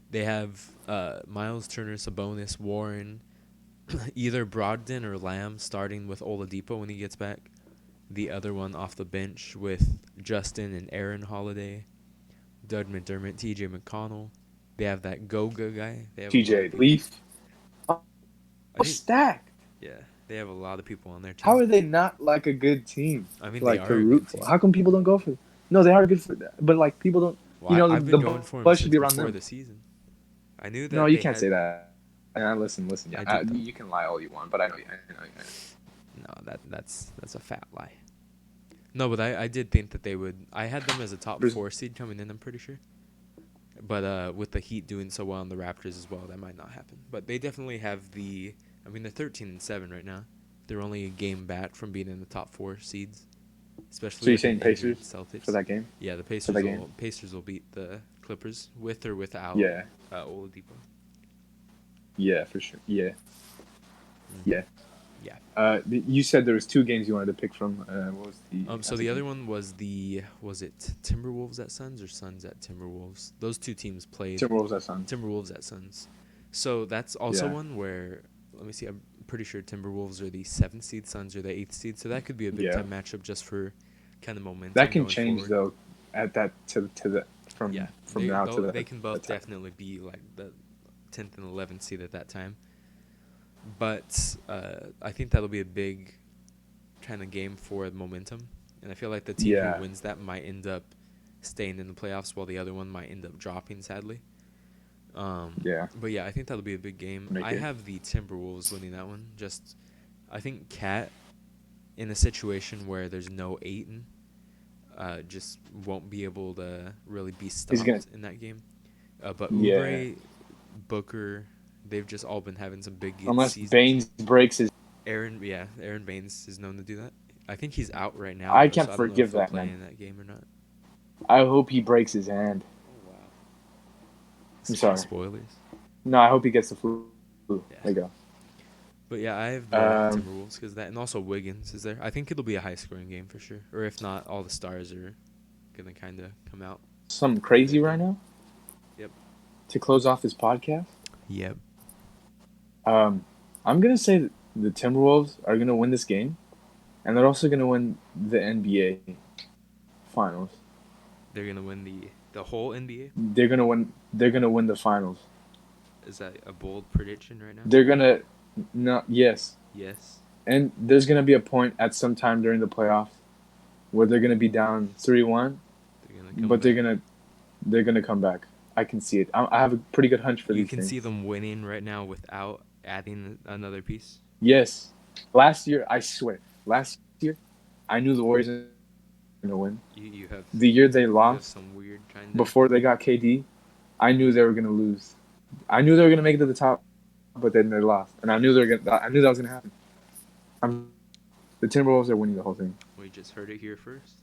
Miles Turner, Sabonis, Warren, either Brogdon or Lamb starting with Oladipo when he gets back. The other one off the bench with Justin and Aaron Holiday, Doug McDermott, T.J. McConnell. They have that Goga guy. They have a lot of TJ people. Leaf. Oh, I think, stacked. yeah, they have a lot of people on their How team. are they not like a good team? I mean, they Like to are a root good for? team. How come people don't go for? No, they are good for that. But like people don't. Well, You know, I've been the going for him buzz should since be around before them. the season. I knew No, that you they can't had. say that. Listen. Yeah, I did though. you can lie all you want, but I know. No, that's a fat lie. No, but I did think that they would. I had them as a top 4 seed coming in. I'm pretty sure. But with the Heat doing so well and the Raptors as well, that might not happen. But they definitely have the. I mean, they're 13-7 right now. They're only a game back from being in the top 4 seeds, especially So you're with an saying injured Pacers Celtics. for that game? Yeah, the For that game? Pacers will beat the Clippers with or without Yeah. Oladipo. Yeah, for sure. Yeah. Mm-hmm. Yeah. Yeah. You said there was 2 games you wanted to pick from. What was the? So the other one was it Timberwolves at Suns or Suns at Timberwolves? Those two teams played. Timberwolves at Suns. Timberwolves at Suns. So that's also Yeah. one where, let me see, I'm pretty sure Timberwolves are the 7th seed, Suns are the 8th seed. So that could be a big time matchup just for kind of momentum. That can going change forward. though. At that to the from now to the. They can both definitely be like the 10th and 11th seed at that time. But I think that'll be a big kind of game for momentum, and I feel like the team who wins that might end up staying in the playoffs, while the other one might end up dropping, sadly. But yeah, I think that'll be a big game. I have the Timberwolves winning that one. Just, I think Cat, in a situation where there's no Ayton, just won't be able to really be stopped in that game. But Oubre, Booker, they've just all been having some big unless seasons. Baines breaks his. Aaron Baines is known to do that. I think he's out right now. I can't so forgive I don't know if that, man. Play in that game or not. I hope he breaks his hand. Oh wow! I'm sorry. Spoilers. No, I hope he gets the flu. Yeah. There you go. But yeah, I have the Timberwolves because that, and also Wiggins is there. I think it'll be a high-scoring game for sure. Or if not, all the stars are gonna kind of come out. Something crazy right now. Yep. To close off this podcast. Yep. I'm gonna say that the Timberwolves are gonna win this game, and they're also gonna win the NBA Finals. They're gonna win the whole NBA. They're gonna win. They're gonna win the finals. Is that a bold prediction right now? They're gonna. No. Yes. Yes. And there's gonna be a point at some time during the playoffs where they're gonna be down 3-1, but they're gonna come back. I can see it. I have a pretty good hunch for these things. You can see them winning right now without adding another piece. Yes. Last year, I swear. I knew the Warriors were going to win. You have the year they lost. Some weird kind before they got KD. I knew they were going to lose. I knew they were going to make it to the top, but then they lost, and I knew that was going to happen. The Timberwolves are winning the whole thing. We just heard it here first.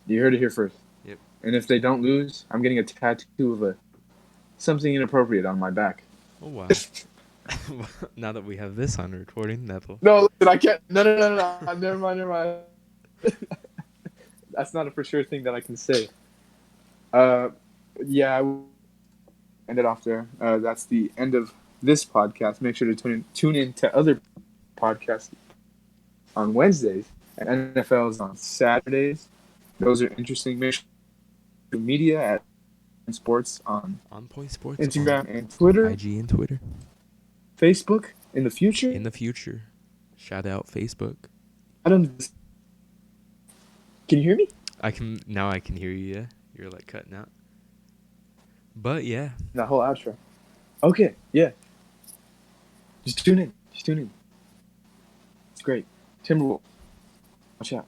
You heard it here first. Yep. And if they don't lose, I'm getting a tattoo of something inappropriate on my back. Oh wow! Now that we have this on recording, that'll. No, listen, I can't. No. Never mind. That's not a for sure thing that I can say. Yeah, I will end it off there. That's the end of this podcast. Make sure to tune in to other podcasts on Wednesdays, and NFL's on Saturdays. Those are interesting. Make sure to media at Sports on Point Sports, Instagram and Twitter, IG and Twitter, Facebook in the future. Shout out Facebook. Can you hear me? I can hear you. Yeah, you're like cutting out. But yeah, the whole outro. Okay, yeah. Just tune in. It's great. Timberwolves. Watch out.